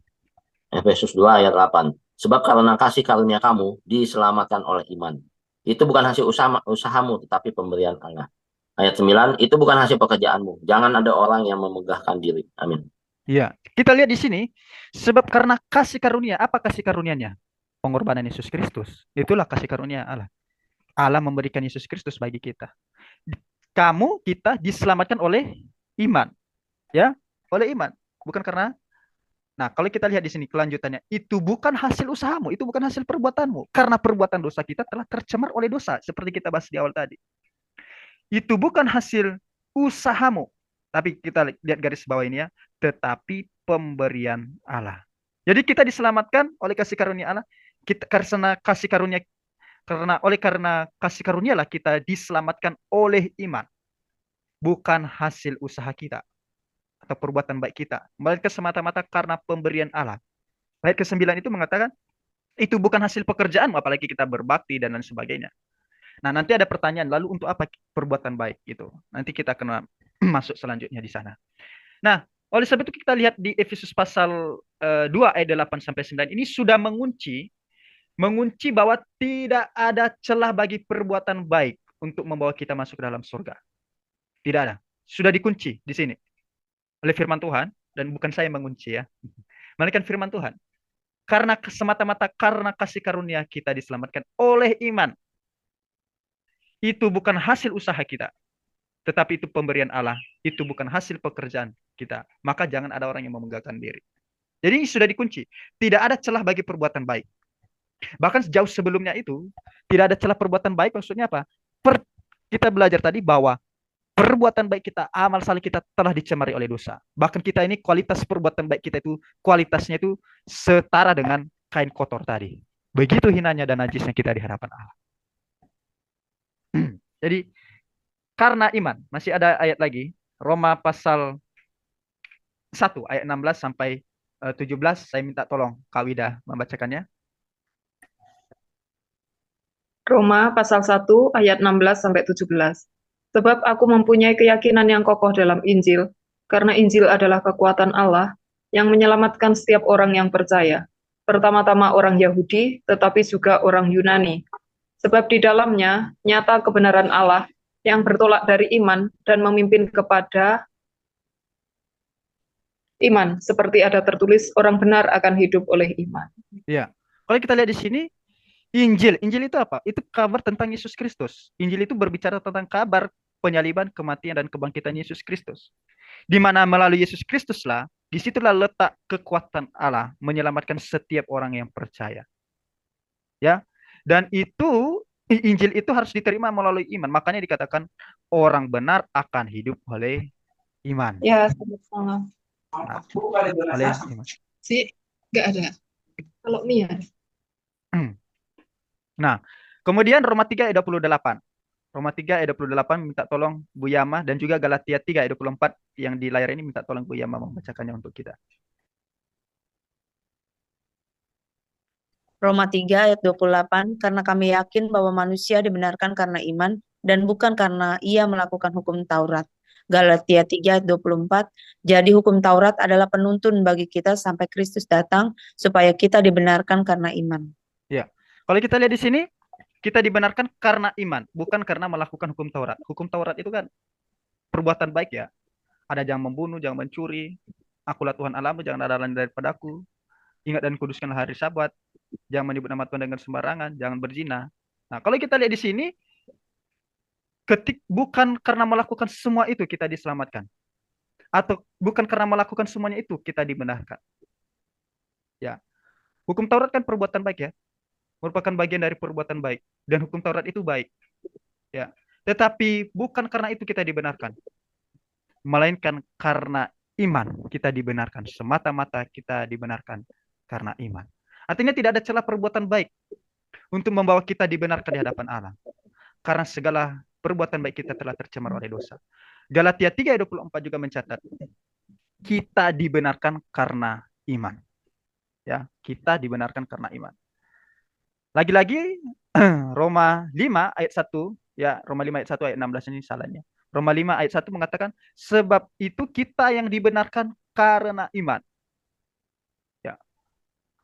S4: Efesus 2 ayat 8. Sebab karena kasih karunia kamu diselamatkan oleh iman. Itu bukan hasil usahamu, tetapi pemberian Allah. Ayat 9, itu bukan hasil pekerjaanmu. Jangan ada orang yang memegahkan diri. Amin.
S1: Iya, kita lihat di sini, sebab karena kasih karunia, apa kasih karunianya? Pengorbanan Yesus Kristus. Itulah kasih karunia Allah. Allah memberikan Yesus Kristus bagi kita. Kita diselamatkan oleh iman. Ya, oleh iman. Bukan karena. Nah, kalau kita lihat di sini kelanjutannya, itu bukan hasil usahamu, itu bukan hasil perbuatanmu. Karena perbuatan dosa kita telah tercemar oleh dosa, seperti kita bahas di awal tadi. Itu bukan hasil usahamu. Tapi kita lihat garis bawah ini ya, tetapi pemberian Allah. Jadi kita diselamatkan oleh kasih karunia Allah. Karena kasih karunia lah kita diselamatkan oleh iman. Bukan hasil usaha kita atau perbuatan baik kita, melainkan semata-mata karena pemberian Allah. Ayat ke-9 itu mengatakan, itu bukan hasil pekerjaanmu, apalagi kita berbakti dan lain sebagainya. Nah, nanti ada pertanyaan, lalu untuk apa perbuatan baik itu? Nanti kita akan masuk selanjutnya di sana. Nah, oleh sebab itu kita lihat di Efesus pasal 2 ayat 8 sampai 9 ini sudah mengunci bahwa tidak ada celah bagi perbuatan baik untuk membawa kita masuk ke dalam surga. Tidak ada. Sudah dikunci di sini oleh firman Tuhan, dan bukan saya mengunci ya. Melainkan firman Tuhan. Karena semata-mata karena kasih karunia kita diselamatkan oleh iman. Itu bukan hasil usaha kita, tetapi itu pemberian Allah. Itu bukan hasil pekerjaan kita. Maka jangan ada orang yang memegahkan diri. Jadi sudah dikunci. Tidak ada celah bagi perbuatan baik. Bahkan jauh sebelumnya itu, tidak ada celah perbuatan baik. Maksudnya apa? Kita belajar tadi bahwa perbuatan baik kita, amal saleh kita telah dicemari oleh dosa. Bahkan kita ini kualitas perbuatan baik kita itu, kualitasnya itu setara dengan kain kotor tadi. Begitu hinanya dan najisnya kita di hadapan Allah. Jadi, karena iman, masih ada ayat lagi, Roma pasal 1, ayat 16 sampai 17, saya minta tolong Kak Wida membacakannya.
S6: Roma pasal 1 ayat 16 sampai 17. Sebab aku mempunyai keyakinan yang kokoh dalam Injil, karena Injil adalah kekuatan Allah yang menyelamatkan setiap orang yang percaya, pertama-tama orang Yahudi, tetapi juga orang Yunani. Sebab di dalamnya nyata kebenaran Allah yang bertolak dari iman dan memimpin kepada iman, seperti ada tertulis, orang benar akan hidup oleh iman.
S1: Ya, kalau kita lihat di sini, Injil itu apa? Itu kabar tentang Yesus Kristus. Injil itu berbicara tentang kabar penyaliban, kematian, dan kebangkitan Yesus Kristus. Di mana melalui Yesus Kristuslah, disitulah letak kekuatan Allah menyelamatkan setiap orang yang percaya. Ya, dan itu Injil itu harus diterima melalui iman. Makanya dikatakan orang benar akan hidup oleh iman.
S6: Ya, sama-sama.
S1: Nah, oleh iman.
S6: Sih, nggak ada. Kalau Mia.
S1: Nah, kemudian Roma 3 ayat 28. Roma 3 ayat 28 minta tolong Bu Yama, dan juga Galatia 3 ayat 24 yang di layar ini minta tolong Bu Yama membacakannya untuk kita.
S5: Roma 3 ayat 28, karena kami yakin bahwa manusia dibenarkan karena iman dan bukan karena ia melakukan hukum Taurat. Galatia 3 ayat 24, jadi hukum Taurat adalah penuntun bagi kita sampai Kristus datang supaya kita dibenarkan karena iman.
S1: Ya, kalau kita lihat di sini, kita dibenarkan karena iman, bukan karena melakukan hukum Taurat. Hukum Taurat itu kan perbuatan baik ya. Ada jangan membunuh, jangan mencuri, akulah Tuhan Allahmu, jangan ada lain daripadaku. Ingat dan kuduskanlah hari Sabat. Jangan menyebut nama Tuhan dengan sembarangan, jangan berzina. Nah, kalau kita lihat di sini, bukan karena melakukan semua itu kita diselamatkan. Atau bukan karena melakukan semuanya itu kita dibenarkan. Ya. Hukum Taurat kan perbuatan baik ya. Merupakan bagian dari perbuatan baik, dan hukum Taurat itu baik. Ya. Tetapi bukan karena itu kita dibenarkan. Melainkan karena iman kita dibenarkan. Semata-mata kita dibenarkan karena iman. Artinya tidak ada celah perbuatan baik untuk membawa kita dibenarkan di hadapan Allah. Karena segala perbuatan baik kita telah tercemar oleh dosa. Galatia 3 ayat 24 juga mencatat, kita dibenarkan karena iman. Ya, kita dibenarkan karena iman. Lagi-lagi Roma 5 ayat 1 Ya, Roma 5 ayat 1 ayat 16 ini salahnya. Roma 5 ayat 1 mengatakan, sebab itu kita yang dibenarkan karena iman. Ya.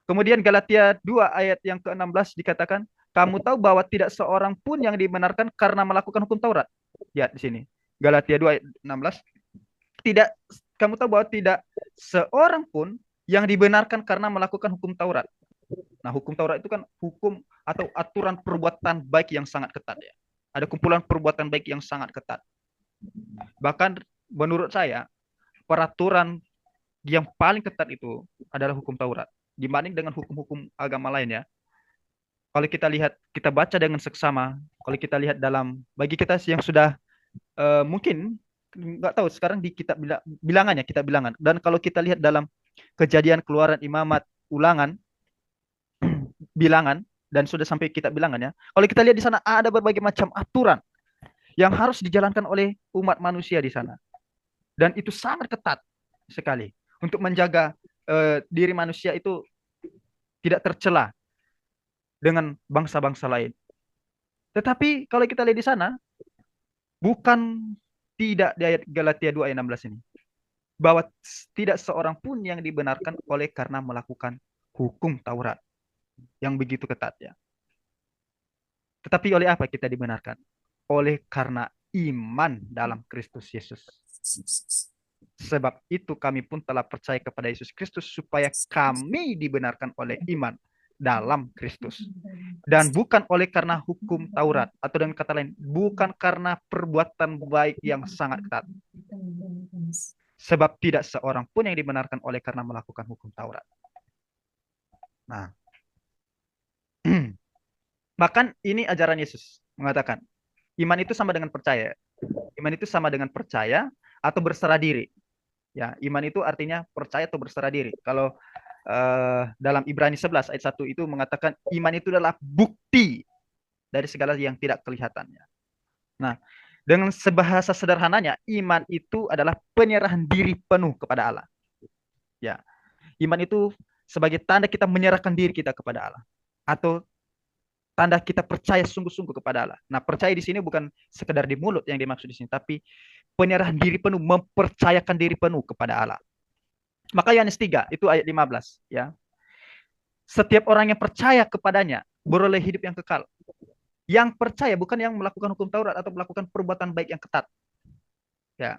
S1: Kemudian Galatia 2 ayat yang ke-16 dikatakan, kamu tahu bahwa tidak seorang pun yang dibenarkan karena melakukan hukum Taurat. Ya, di sini. Galatia 2 ayat 16. Tidak, kamu tahu bahwa tidak seorang pun yang dibenarkan karena melakukan hukum Taurat. Nah, hukum Taurat itu kan hukum atau aturan perbuatan baik yang sangat ketat ya. Ada kumpulan perbuatan baik yang sangat ketat. Bahkan menurut saya, peraturan yang paling ketat itu adalah hukum Taurat dibanding dengan hukum-hukum agama lain ya. Kalau kita lihat, kita baca dengan seksama, kalau kita lihat dalam, bagi kita yang sudah mungkin nggak tahu sekarang di kitab bilangannya, kitab bilangan. Dan kalau kita lihat dalam Kejadian, Keluaran, Imamat, Ulangan, bilangan, dan sudah sampai kitab bilangan ya. Kalau kita lihat di sana ada berbagai macam aturan yang harus dijalankan oleh umat manusia di sana. Dan itu sangat ketat sekali untuk menjaga diri manusia itu tidak tercela dengan bangsa-bangsa lain. Tetapi kalau kita lihat di sana, bukan tidak di ayat Galatia 2 ayat 16 ini, bahwa tidak seorang pun yang dibenarkan oleh karena melakukan hukum Taurat yang begitu ketat ya. Tetapi oleh apa kita dibenarkan? Oleh karena iman dalam Kristus Yesus. Sebab itu kami pun telah percaya kepada Yesus Kristus supaya kami dibenarkan oleh iman dalam Kristus. Dan bukan oleh karena hukum Taurat. Atau dengan kata lain, bukan karena perbuatan baik yang sangat ketat. Sebab tidak seorang pun yang dibenarkan oleh karena melakukan hukum Taurat. Nah, bahkan ini ajaran Yesus mengatakan, iman itu sama dengan percaya. Iman itu sama dengan percaya atau berserah diri. Ya, iman itu artinya percaya atau berserah diri. Kalau dalam Ibrani 11 ayat 1 itu mengatakan iman itu adalah bukti dari segala yang tidak kelihatannya. Nah, dengan sebahasa sederhananya, iman itu adalah penyerahan diri penuh kepada Allah. Ya, iman itu sebagai tanda kita menyerahkan diri kita kepada Allah, atau tanda kita percaya sungguh-sungguh kepada Allah. Nah, percaya di sini bukan sekedar di mulut yang dimaksud di sini, tapi penyerahan diri penuh, mempercayakan diri penuh kepada Allah. Maka Yohanes 3 itu ayat 15 ya. Setiap orang yang percaya kepadanya beroleh hidup yang kekal. Yang percaya bukan yang melakukan hukum Taurat atau melakukan perbuatan baik yang ketat. Ya.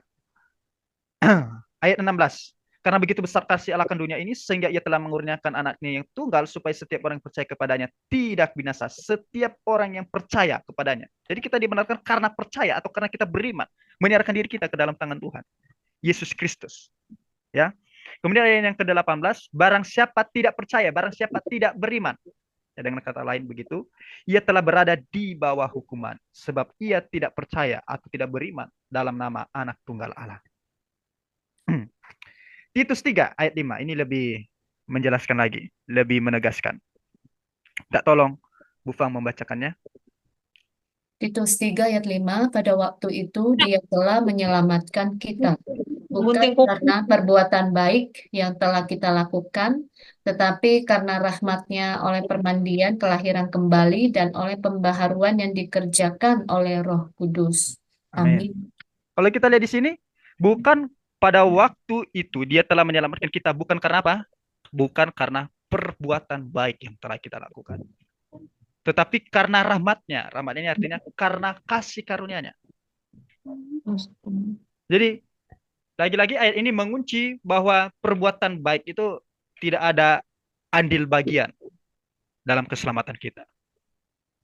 S1: Ayat 16. Karena begitu besar kasih Allah akan dunia ini sehingga ia telah mengurniakan anaknya yang tunggal supaya setiap orang yang percaya kepadanya tidak binasa. Setiap orang yang percaya kepadanya. Jadi kita dibenarkan karena percaya atau karena kita beriman, menyerahkan diri kita ke dalam tangan Tuhan Yesus Kristus. Ya. Kemudian ayat yang ke-18, barang siapa tidak percaya, barang siapa tidak beriman. Ya, dengan kata lain begitu, ia telah berada di bawah hukuman sebab ia tidak percaya atau tidak beriman dalam nama Anak Tunggal Allah. Titus 3 ayat 5 ini lebih menjelaskan lagi, lebih menegaskan. Tak tolong Bu Fang membacakannya.
S2: Titus 3 ayat 5, pada waktu itu dia telah menyelamatkan kita, bukan karena perbuatan baik yang telah kita lakukan, tetapi karena rahmat-Nya oleh permandian kelahiran kembali dan oleh pembaharuan yang dikerjakan oleh Roh Kudus.
S1: Amin.
S2: Amin.
S1: Kalau kita lihat di sini, bukan pada waktu itu dia telah menyelamatkan kita, bukan karena apa? Bukan karena perbuatan baik yang telah kita lakukan. Tetapi karena rahmat-Nya. Rahmat-Nya ini artinya karena kasih karunia-Nya. Jadi, lagi-lagi ayat ini mengunci bahwa perbuatan baik itu tidak ada andil bagian dalam keselamatan kita.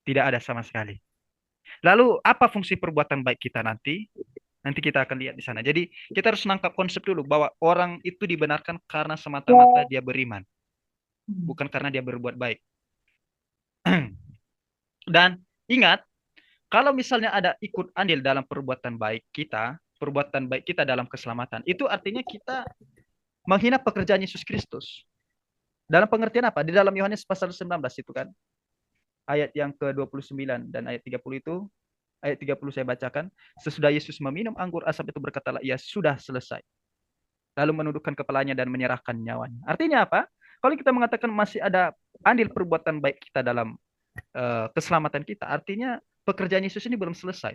S1: Tidak ada sama sekali. Lalu, apa fungsi perbuatan baik kita nanti? Nanti kita akan lihat di sana. Jadi, kita harus nangkap konsep dulu bahwa orang itu dibenarkan karena semata-mata dia beriman. Bukan karena dia berbuat baik. Dan ingat, kalau misalnya ada ikut andil dalam perbuatan baik kita dalam keselamatan, itu artinya kita menghina pekerjaan Yesus Kristus. Dalam pengertian apa? Di dalam Yohanes pasal 19 itu kan. Ayat yang ke-29 dan ayat 30 itu, ayat 30 saya bacakan. Sesudah Yesus meminum anggur asap itu berkatalah, ia sudah selesai. Lalu menundukkan kepalanya dan menyerahkan nyawanya. Artinya apa? Kalau kita mengatakan masih ada andil perbuatan baik kita dalam keselamatan kita, artinya pekerjaan Yesus ini belum selesai.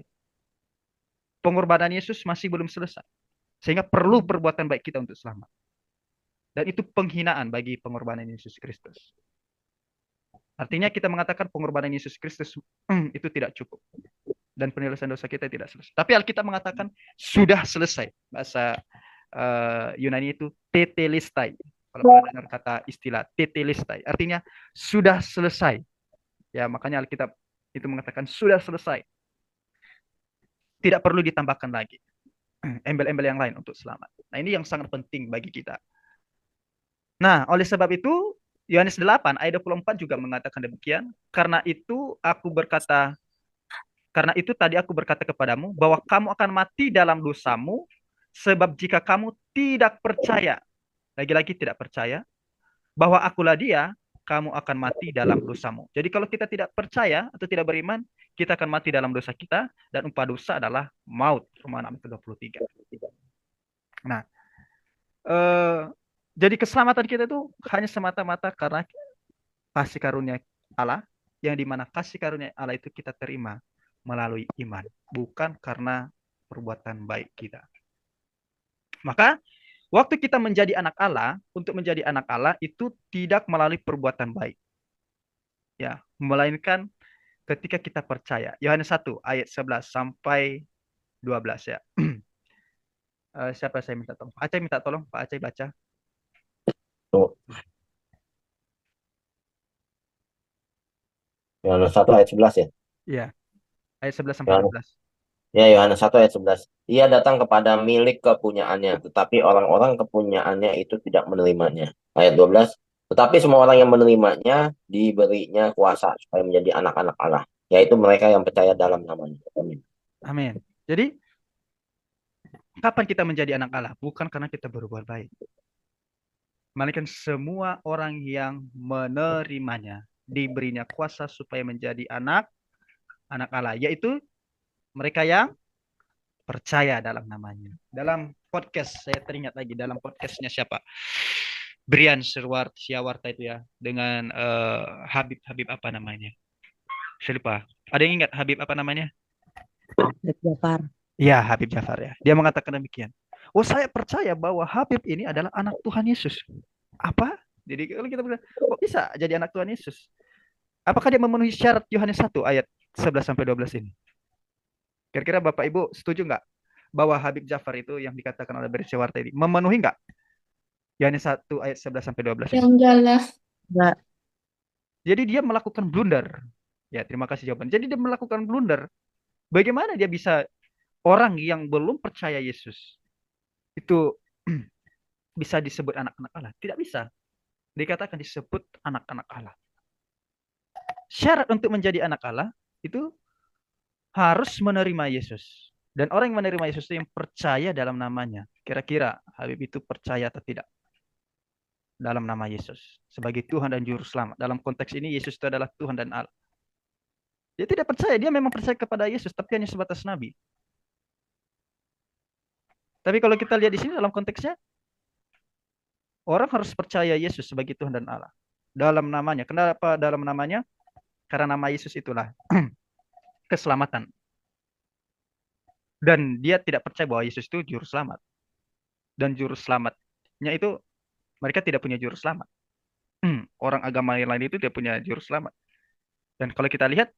S1: Pengorbanan Yesus masih belum selesai. Sehingga perlu perbuatan baik kita untuk selamat. Dan itu penghinaan bagi pengorbanan Yesus Kristus. Artinya kita mengatakan pengorbanan Yesus Kristus itu tidak cukup. Dan penyelesaian dosa kita tidak selesai. Tapi Alkitab mengatakan sudah selesai. Bahasa Yunani itu tetelestai. Kalau pernah dengar kata istilah tetelestai. Artinya sudah selesai. Ya, makanya Alkitab itu mengatakan sudah selesai. Tidak perlu ditambahkan lagi embel-embel yang lain untuk selamat. Nah, ini yang sangat penting bagi kita. Nah, oleh sebab itu Yohanes 8 ayat 24 juga mengatakan demikian. Karena itu tadi aku berkata kepadamu bahwa kamu akan mati dalam dosamu, sebab jika kamu tidak percaya, lagi-lagi tidak percaya, bahwa akulah dia, kamu akan mati dalam dosamu. Jadi kalau kita tidak percaya atau tidak beriman, kita akan mati dalam dosa kita, dan upah dosa adalah maut. Roma 6:23. Nah, jadi keselamatan kita itu hanya semata-mata karena kasih karunia Allah, yang dimana kasih karunia Allah itu kita terima melalui iman, bukan karena perbuatan baik kita. Maka waktu kita menjadi anak Allah, untuk menjadi anak Allah itu tidak melalui perbuatan baik, ya, melainkan ketika kita percaya. Yohanes 1 ayat 11 sampai 12 ya. Siapa saya minta tolong? Pak Aceh minta tolong, Pak Aceh baca.
S4: Tuh. Yohanes 1 ayat 11 ya.
S1: Iya. Ayat 11 sampai 12.
S4: Ya, Yohanes 1 ayat 11. Ia datang kepada milik kepunyaannya, tetapi orang-orang kepunyaannya itu tidak menerimanya. Ayat 12. Tetapi semua orang yang menerimanya diberinya kuasa supaya menjadi anak-anak Allah, yaitu mereka yang percaya dalam namanya. Amin.
S1: Amin. Jadi kapan kita menjadi anak Allah? Bukan karena kita berbuat baik, melainkan semua orang yang menerimanya diberinya kuasa supaya menjadi anak Allah, yaitu mereka yang percaya dalam namanya. Dalam podcast, saya teringat lagi dalam podcastnya siapa? Brian Siawarta itu ya, dengan Habib apa namanya? Saya lupa. Ada yang ingat Habib apa namanya?
S5: Habib Jafar.
S1: Ya, Habib Jafar ya. Dia mengatakan demikian. Oh, saya percaya bahwa Habib ini adalah anak Tuhan Yesus. Apa? Jadi kalau kita bilang, kok bisa jadi anak Tuhan Yesus? Apakah dia memenuhi syarat Yohanes 1 ayat 11 sampai 12 ini? Kira-kira Bapak Ibu setuju nggak bahwa Habib Jafar itu yang dikatakan oleh Brian Siawarta ini memenuhi nggak Yohanes 1 ayat 11 sampai 12
S2: Ya
S1: ini?
S2: enggak lah.
S5: Enggak.
S1: Jadi dia melakukan blunder. Ya, terima kasih jawaban. Jadi dia melakukan blunder. Bagaimana dia bisa, orang yang belum percaya Yesus itu bisa disebut anak-anak Allah? Tidak bisa. Dikatakan disebut anak-anak Allah. Syarat untuk menjadi anak Allah itu harus menerima Yesus. Dan orang yang menerima Yesus itu yang percaya dalam namanya. Kira-kira Habib itu percaya atau tidak dalam nama Yesus sebagai Tuhan dan Juru Selamat? Dalam konteks ini Yesus itu adalah Tuhan dan Allah. Dia tidak percaya, dia memang percaya kepada Yesus, tapi hanya sebatas nabi. Tapi kalau kita lihat di sini dalam konteksnya, orang harus percaya Yesus sebagai Tuhan dan Allah. Dalam namanya. Kenapa dalam namanya? Karena nama Yesus itulah keselamatan. Dan dia tidak percaya bahwa Yesus itu juru selamat. Dan juru selamatnya itu, mereka tidak punya juru selamat. Orang agama yang lain itu dia punya juru selamat. Dan kalau kita lihat,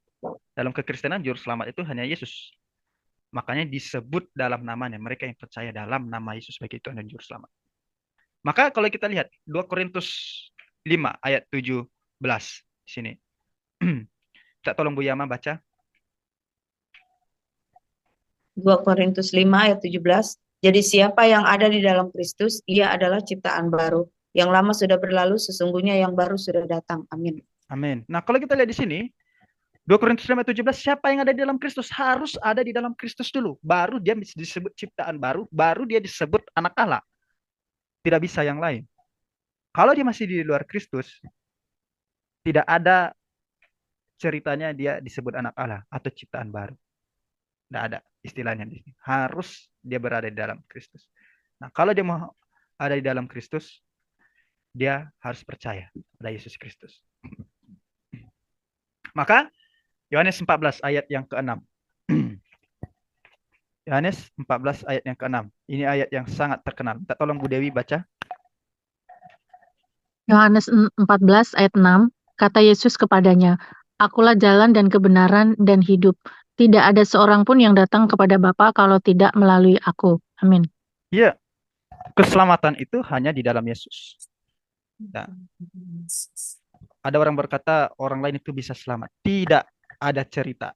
S1: dalam kekristenan juru selamat itu hanya Yesus. Makanya disebut dalam namanya. Mereka yang percaya dalam nama Yesus sebagai Tuhan dan juru selamat. Maka kalau kita lihat 2 Korintus 5 ayat 17 di sini. Kita tolong Bu Yama baca.
S5: 2 Korintus 5 ayat 17. Jadi siapa yang ada di dalam Kristus, ia adalah ciptaan baru. Yang lama sudah berlalu, sesungguhnya yang baru sudah datang. Amin.
S1: Amin. Nah, kalau kita lihat di sini 2 Korintus 5 ayat 17, siapa yang ada di dalam Kristus harus ada di dalam Kristus dulu. Baru dia disebut ciptaan baru, baru dia disebut anak Allah. Tidak bisa yang lain. Kalau dia masih di luar Kristus, tidak ada ceritanya dia disebut anak Allah atau ciptaan baru. Tidak ada istilahnya di sini. Harus dia berada di dalam Kristus. Nah, kalau dia mau ada di dalam Kristus, dia harus percaya pada Yesus Kristus. Maka Yohanes 14 ayat yang ke-6. Yohanes 14 ayat yang ke-6. Ini ayat yang sangat terkenal. Minta tolong Bu Dewi baca.
S7: Yohanes 14 ayat 6, kata Yesus kepadanya, Akulah jalan dan kebenaran dan hidup. Tidak ada seorang pun yang datang kepada Bapa kalau tidak melalui aku. Amin.
S1: Iya, keselamatan itu hanya di dalam Yesus. Nah, ada orang berkata orang lain itu bisa selamat. Tidak ada cerita.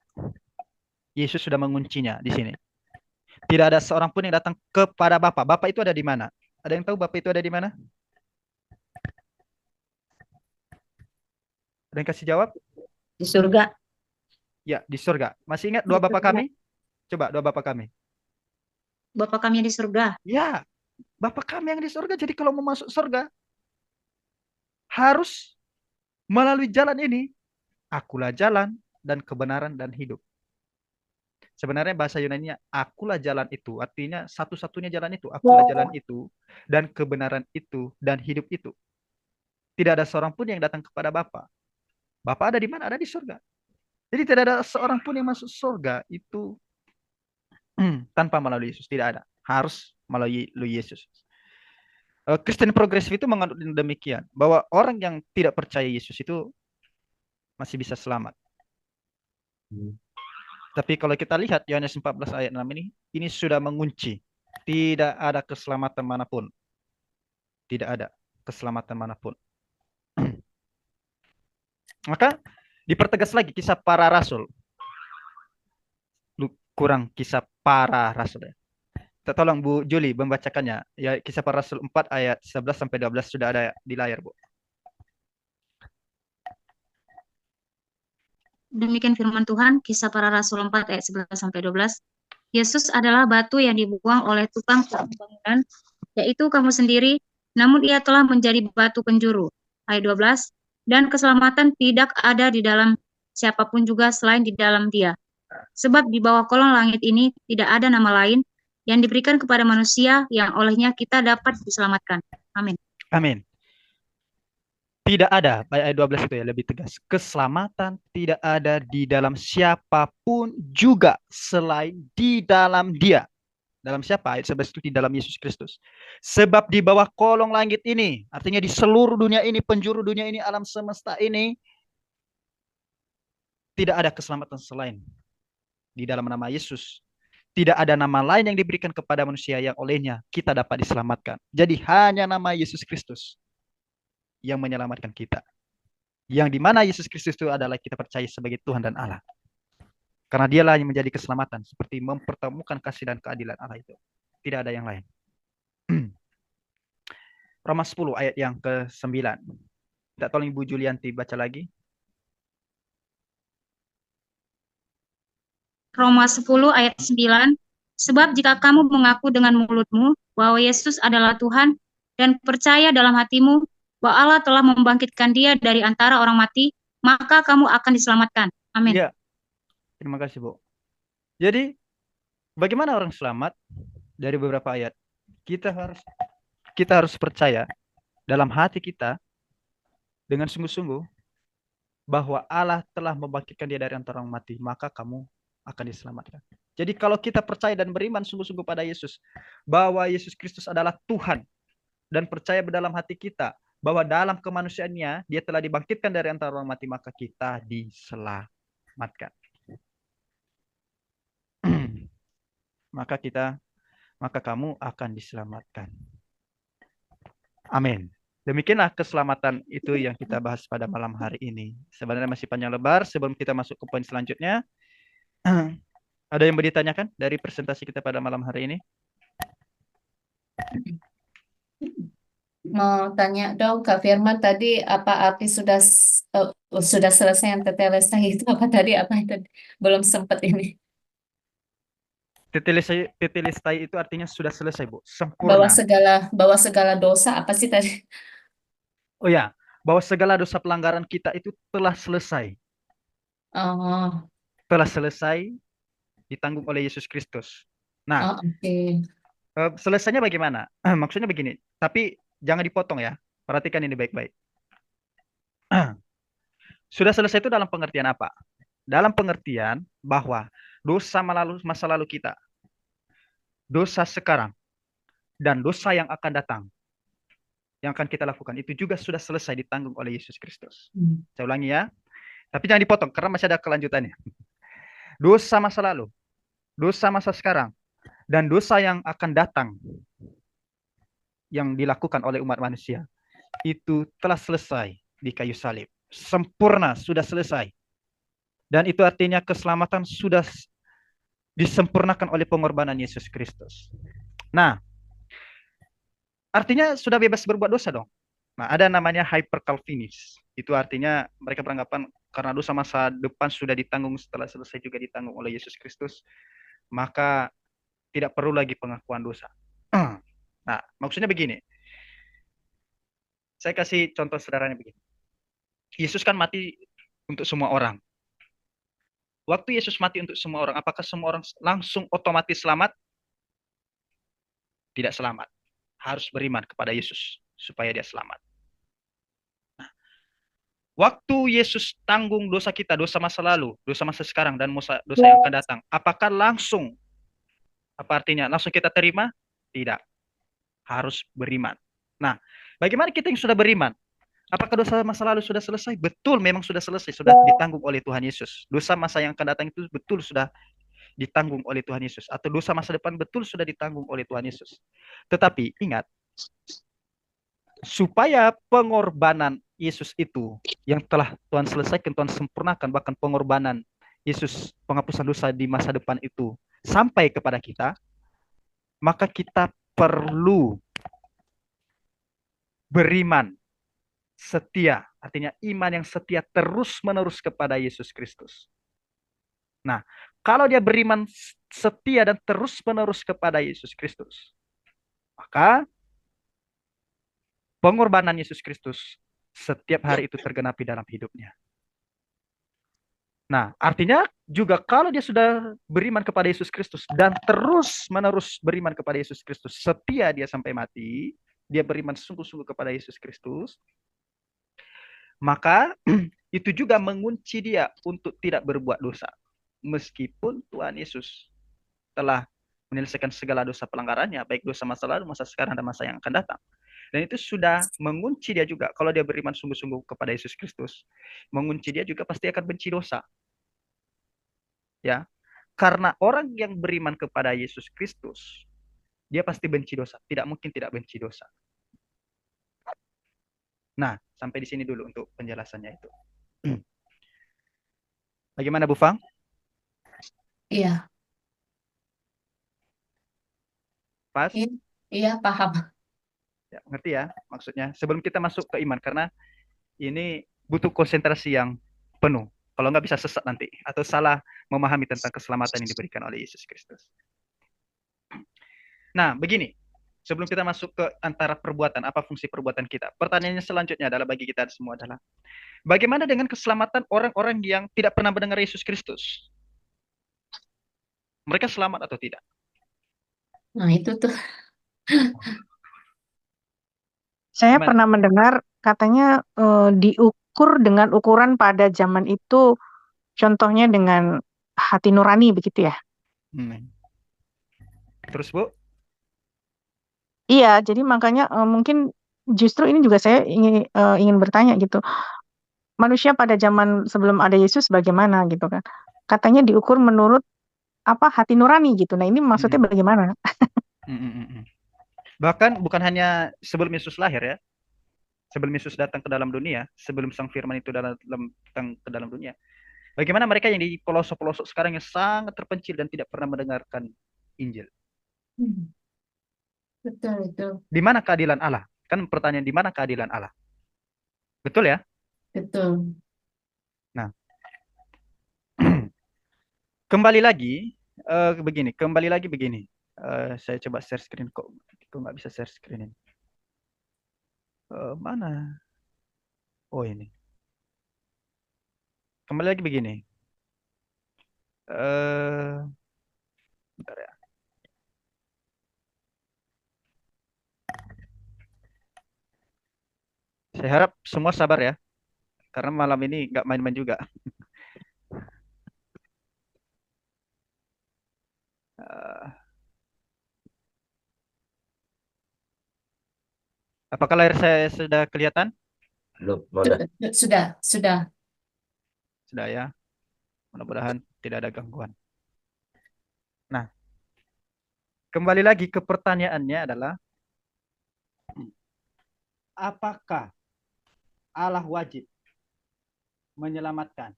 S1: Yesus sudah menguncinya di sini. Tidak ada seorang pun yang datang kepada Bapa. Bapa itu ada di mana? Ada yang tahu Bapa itu ada di mana? Ada yang kasih jawab?
S5: Di surga.
S1: Ya, di surga. Masih ingat doa Bapa kami? Coba doa Bapa kami.
S3: Bapa kami yang di surga.
S1: Ya, Bapa kami yang di surga. Jadi kalau mau masuk surga, harus melalui jalan ini. Akulah jalan dan kebenaran dan hidup. Sebenarnya bahasa Yunani-nya akulah jalan itu. Artinya satu-satunya jalan itu. Akulah jalan itu dan kebenaran itu dan hidup itu. Tidak ada seorang pun yang datang kepada Bapa. Bapa ada di mana? Ada di surga. Jadi tidak ada seorang pun yang masuk surga itu tanpa melalui Yesus. Tidak ada. Harus melalui Yesus. Kristen progresif itu menganut demikian. Bahwa orang yang tidak percaya Yesus itu masih bisa selamat. Tapi kalau kita lihat Yohanes 14 ayat 6 ini sudah mengunci. Tidak ada keselamatan manapun. Tidak ada keselamatan manapun. Maka dipertegas lagi kisah para rasul. Kurang kisah para rasul ya. Kita tolong Bu Juli membacakannya. Ya, kisah para rasul 4 ayat 11 sampai 12 sudah ada di layar, Bu.
S3: Demikian firman Tuhan, kisah para rasul 4 ayat 11 sampai 12. Yesus adalah batu yang dibuang oleh tukang bangunan, yaitu kamu sendiri, namun ia telah menjadi batu penjuru. Ayat 12. Dan keselamatan tidak ada di dalam siapapun juga selain di dalam Dia. Sebab di bawah kolong langit ini tidak ada nama lain yang diberikan kepada manusia yang olehnya kita dapat diselamatkan. Amin.
S1: Amin. Tidak ada, ayat 12 itu ya lebih tegas. Keselamatan tidak ada di dalam siapapun juga selain di dalam Dia. Dalam siapa? Ayat 11 itu di dalam Yesus Kristus. Sebab di bawah kolong langit ini, artinya di seluruh dunia ini, penjuru dunia ini, alam semesta ini, tidak ada keselamatan selain di dalam nama Yesus. Tidak ada nama lain yang diberikan kepada manusia yang olehnya kita dapat diselamatkan. Jadi hanya nama Yesus Kristus yang menyelamatkan kita. Yang dimana Yesus Kristus itu adalah kita percaya sebagai Tuhan dan Allah. Karena dialah yang menjadi keselamatan. Seperti mempertemukan kasih dan keadilan Allah itu. Tidak ada yang lain. Roma 10 ayat yang ke-9. Tidak tolong Ibu Julianti baca lagi.
S3: Roma 10 ayat 9. Sebab jika kamu mengaku dengan mulutmu bahwa Yesus adalah Tuhan dan percaya dalam hatimu bahwa Allah telah membangkitkan Dia dari antara orang mati, maka kamu akan diselamatkan. Amin.
S1: Ya. Terima kasih, Bu. Jadi, bagaimana orang selamat? Dari beberapa ayat. Kita harus percaya dalam hati kita dengan sungguh-sungguh bahwa Allah telah membangkitkan Dia dari antara orang mati, maka kamu akan diselamatkan. Jadi kalau kita percaya dan beriman sungguh-sungguh pada Yesus, bahwa Yesus Kristus adalah Tuhan, dan percaya dalam hati kita bahwa dalam kemanusiaannya Dia telah dibangkitkan dari antara orang mati, maka kita diselamatkan. Maka kamu akan diselamatkan. Amin. Demikianlah keselamatan itu yang kita bahas pada malam hari ini. Sebenarnya masih panjang lebar. Sebelum kita masuk ke poin selanjutnya, ada yang mau ditanyakan dari presentasi kita pada malam hari ini?
S2: Mau tanya dong, Kak Firman tadi apa arti sudah selesai yang tetelestai itu apa tadi? Apa itu? Belum sempat ini.
S1: Tetelestai itu artinya sudah selesai, Bu. Sempurna.
S2: Bawa segala dosa apa sih tadi?
S1: Oh ya, bahwa segala dosa pelanggaran kita itu telah selesai.
S2: Oh,
S1: Telah selesai ditanggung oleh Yesus Kristus. Nah,
S2: oke.
S1: selesainya bagaimana? Maksudnya begini, tapi jangan dipotong ya. Perhatikan ini baik-baik. Sudah selesai itu dalam pengertian apa? dalam pengertian bahwa dosa masa lalu kita, dosa sekarang, dan dosa yang akan datang, yang akan kita lakukan, itu juga sudah selesai ditanggung oleh Yesus Kristus. Saya ulangi ya, tapi jangan dipotong karena masih ada kelanjutannya. Dosa masa lalu, dosa masa sekarang, dan dosa yang akan datang yang dilakukan oleh umat manusia itu telah selesai di kayu salib. Sempurna, sudah selesai. Dan itu artinya keselamatan sudah disempurnakan oleh pengorbanan Yesus Kristus. Nah, artinya sudah bebas berbuat dosa dong. Nah, ada namanya hyper Calvinis. Itu artinya mereka beranggapan karena dosa masa depan sudah ditanggung setelah selesai juga ditanggung oleh Yesus Kristus, maka tidak perlu lagi pengakuan dosa. Nah, maksudnya begini. Saya kasih contoh sederhananya begini. Yesus kan mati untuk semua orang. Waktu Yesus mati untuk semua orang, apakah semua orang langsung otomatis selamat? Tidak selamat. Harus beriman kepada Yesus supaya dia selamat. Nah, waktu Yesus tanggung dosa kita, dosa masa lalu, dosa masa sekarang, dan dosa yang akan datang, apakah langsung, apa artinya? Langsung kita terima? Tidak. Harus beriman. Nah, bagaimana kita yang sudah beriman? Apakah dosa masa lalu sudah selesai? Betul, memang sudah selesai, sudah ditanggung oleh Tuhan Yesus. Dosa masa yang akan datang itu betul sudah ditanggung oleh Tuhan Yesus. Atau dosa masa depan betul sudah ditanggung oleh Tuhan Yesus. Tetapi ingat, supaya pengorbanan Yesus itu yang telah Tuhan selesaikan, Tuhan sempurnakan, bahkan pengorbanan Yesus, penghapusan dosa di masa depan itu sampai kepada kita, maka kita perlu beriman setia, artinya iman yang setia terus-menerus kepada Yesus Kristus. Nah, kalau dia beriman setia dan terus-menerus kepada Yesus Kristus, maka pengorbanan Yesus Kristus setiap hari itu tergenapi dalam hidupnya. Nah, artinya juga kalau dia sudah beriman kepada Yesus Kristus dan terus-menerus beriman kepada Yesus Kristus, setia dia sampai mati, dia beriman sungguh-sungguh kepada Yesus Kristus, maka itu juga mengunci dia untuk tidak berbuat dosa. Meskipun Tuhan Yesus telah menyelesaikan segala dosa pelanggarannya, baik dosa masa lalu, masa sekarang, dan masa yang akan datang. Dan itu sudah mengunci dia juga. Kalau dia beriman sungguh-sungguh kepada Yesus Kristus, mengunci dia juga pasti akan benci dosa. Ya, karena orang yang beriman kepada Yesus Kristus, dia pasti benci dosa. Tidak mungkin tidak benci dosa. Nah, sampai di sini dulu untuk penjelasannya itu. Bagaimana Bu Fang?
S2: Iya,
S1: Pas?
S2: iya paham.
S1: Ya, ngerti ya maksudnya. Sebelum kita masuk ke iman, karena ini butuh konsentrasi yang penuh. Kalau nggak bisa sesat nanti atau salah memahami tentang keselamatan yang diberikan oleh Yesus Kristus. Nah, begini. Sebelum kita masuk ke antara perbuatan, apa fungsi perbuatan kita? Pertanyaannya selanjutnya adalah bagi kita semua adalah, bagaimana dengan keselamatan orang-orang yang tidak pernah mendengar Yesus Kristus? Mereka selamat atau tidak?
S2: Nah, itu tuh.
S7: Saya
S1: Gimana?
S7: pernah mendengar katanya diukur dengan ukuran pada zaman itu, contohnya dengan hati nurani begitu ya.
S1: Terus Bu?
S7: Iya, jadi makanya mungkin justru ini juga saya ingin bertanya gitu. Manusia pada zaman sebelum ada Yesus bagaimana gitu kan? Katanya diukur menurut apa hati nurani gitu. Nah, ini maksudnya bagaimana?
S1: Bahkan bukan hanya sebelum Yesus lahir ya. Sebelum Yesus datang ke dalam dunia, sebelum Sang Firman itu datang ke dalam dunia. Bagaimana mereka yang di pelosok-pelosok sekarang yang sangat terpencil dan tidak pernah mendengarkan Injil?
S2: Betul, itu.
S1: Di mana keadilan Allah? Kan pertanyaan, di mana keadilan Allah? Betul ya?
S2: Betul.
S1: Nah, kembali lagi begini. Saya coba share screen, kok nggak bisa share screen ini. Mana? Oh, ini. Kembali lagi begini. Bentar ya. Saya harap semua sabar ya, karena malam ini nggak main-main juga. Apakah layar saya sudah kelihatan?
S4: Belum, udah.
S2: Sudah.
S1: Sudah ya. Mudah-mudahan tidak ada gangguan. Nah, kembali lagi ke pertanyaannya adalah, apakah Allah wajib menyelamatkan?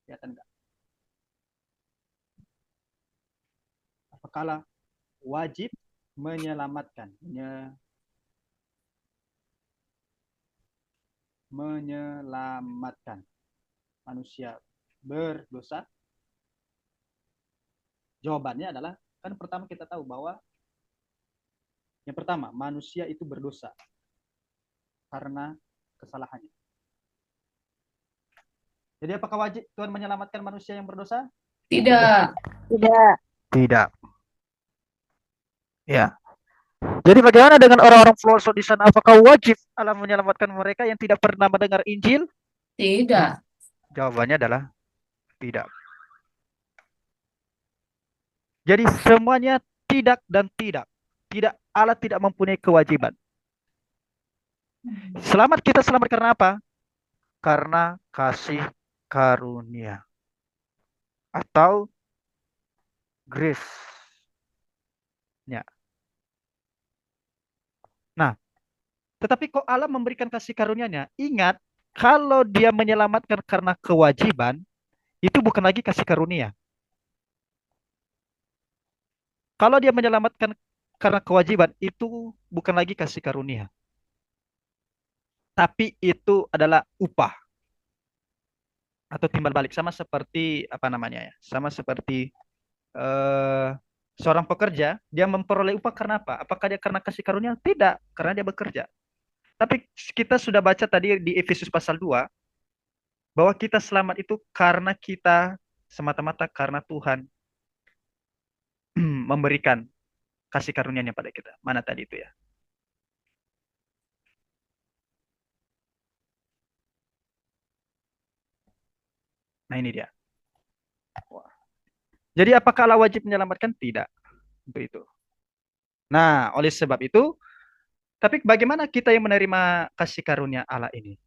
S1: Kelihatan nggak? Apakah Allah wajib menyelamatkan? Menyelamatkan manusia berdosa? Jawabannya adalah, kan pertama kita tahu bahwa yang pertama, manusia itu berdosa karena kesalahannya. Jadi apakah wajib Tuhan menyelamatkan manusia yang berdosa?
S2: Tidak.
S5: Tidak.
S1: Tidak. Ya. Jadi bagaimana dengan orang-orang Florso di sana? Apakah wajib Allah menyelamatkan mereka yang tidak pernah mendengar Injil?
S2: Tidak.
S1: Jawabannya adalah tidak. Jadi semuanya tidak dan tidak. Tidak, Allah tidak mempunyai kewajiban. Selamat, kita selamat karena apa? Karena kasih karunia atau grace. Ya. Nah, tetapi kok Allah memberikan kasih karunia-Nya? Ingat, kalau dia menyelamatkan karena kewajiban, itu bukan lagi kasih karunia. Kalau dia menyelamatkan karena kewajiban, itu bukan lagi kasih karunia. Tapi itu adalah upah atau timbal balik, sama seperti apa namanya ya? Sama seperti seorang pekerja, dia memperoleh upah karena apa? Apakah dia karena kasih karunia? Tidak, karena dia bekerja. Tapi kita sudah baca tadi di Efesus pasal 2 bahwa kita selamat itu karena kita semata-mata karena Tuhan memberikan kasih karunia-Nya pada kita. Mana tadi itu ya? Nah, ini dia. Wah. Jadi apakah Allah wajib menyelamatkan? Tidak. Untuk itu. Nah, oleh sebab itu, tapi bagaimana kita yang menerima kasih karunia Allah ini?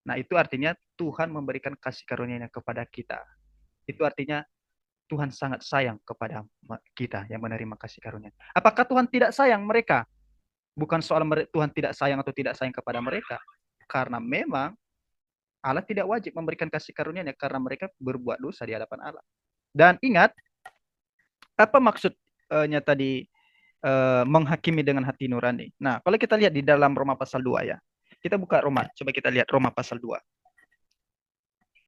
S1: Nah, itu artinya Tuhan memberikan kasih karunia-Nya kepada kita. Itu artinya Tuhan sangat sayang kepada kita yang menerima kasih karunia. Apakah Tuhan tidak sayang mereka? Bukan soal Tuhan tidak sayang atau tidak sayang kepada mereka. Karena memang Allah tidak wajib memberikan kasih karunia-Nya karena mereka berbuat dosa di hadapan Allah. Dan ingat, apa maksudnya tadi menghakimi dengan hati nurani? Nah, kalau kita lihat di dalam Roma pasal 2 ya. Kita buka Roma, coba kita lihat Roma pasal 2.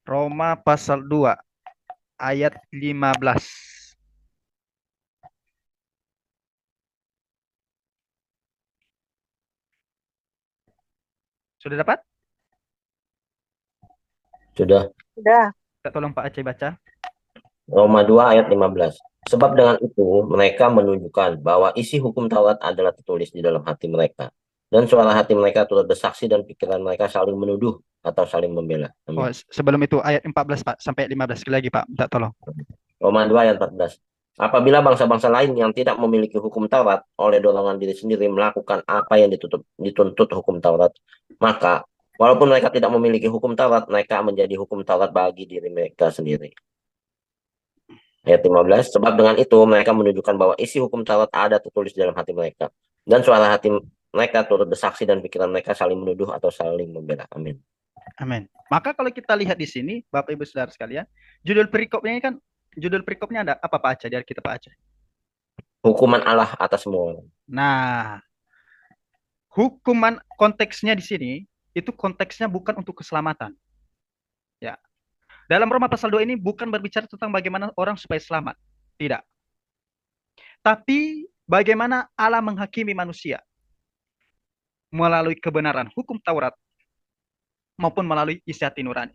S1: Roma pasal 2 ayat 15. Sudah dapat?
S4: Sudah.
S5: Sudah.
S1: Kita tolong Pak Aceh baca.
S4: Roma 2 ayat 15. Sebab dengan itu mereka menunjukkan bahwa isi hukum Taurat adalah tertulis di dalam hati mereka. Dan suara hati mereka turut bersaksi dan pikiran mereka saling menuduh atau saling membela. Amin.
S1: Oh, sebelum itu ayat 14 Pak sampai 15 sekali lagi Pak, minta tolong.
S4: Roma 2 ayat 14. Apabila bangsa-bangsa lain yang tidak memiliki hukum Taurat oleh dorongan diri sendiri melakukan apa yang dituntut hukum Taurat, maka walaupun mereka tidak memiliki hukum Taurat, mereka menjadi hukum Taurat bagi diri mereka sendiri. Ayat 15, sebab dengan itu mereka menunjukkan bahwa isi hukum Taurat ada tertulis dalam hati mereka. Dan suara hati mereka turut bersaksi dan pikiran mereka saling menuduh atau saling membela. Amin.
S1: Amin. Maka kalau kita lihat di sini, Bapak Ibu Saudara sekalian, judul perikopnya ini kan, judul perikopnya ada apa Pak Aceh? Dari kita Pak Aceh.
S4: Hukuman Allah atas semua orang.
S1: Nah, hukuman konteksnya di sini, itu konteksnya bukan untuk keselamatan. Ya. Dalam Roma pasal 2 ini bukan berbicara tentang bagaimana orang supaya selamat. Tidak. Tapi bagaimana Allah menghakimi manusia melalui kebenaran hukum Taurat maupun melalui isi hati nurani.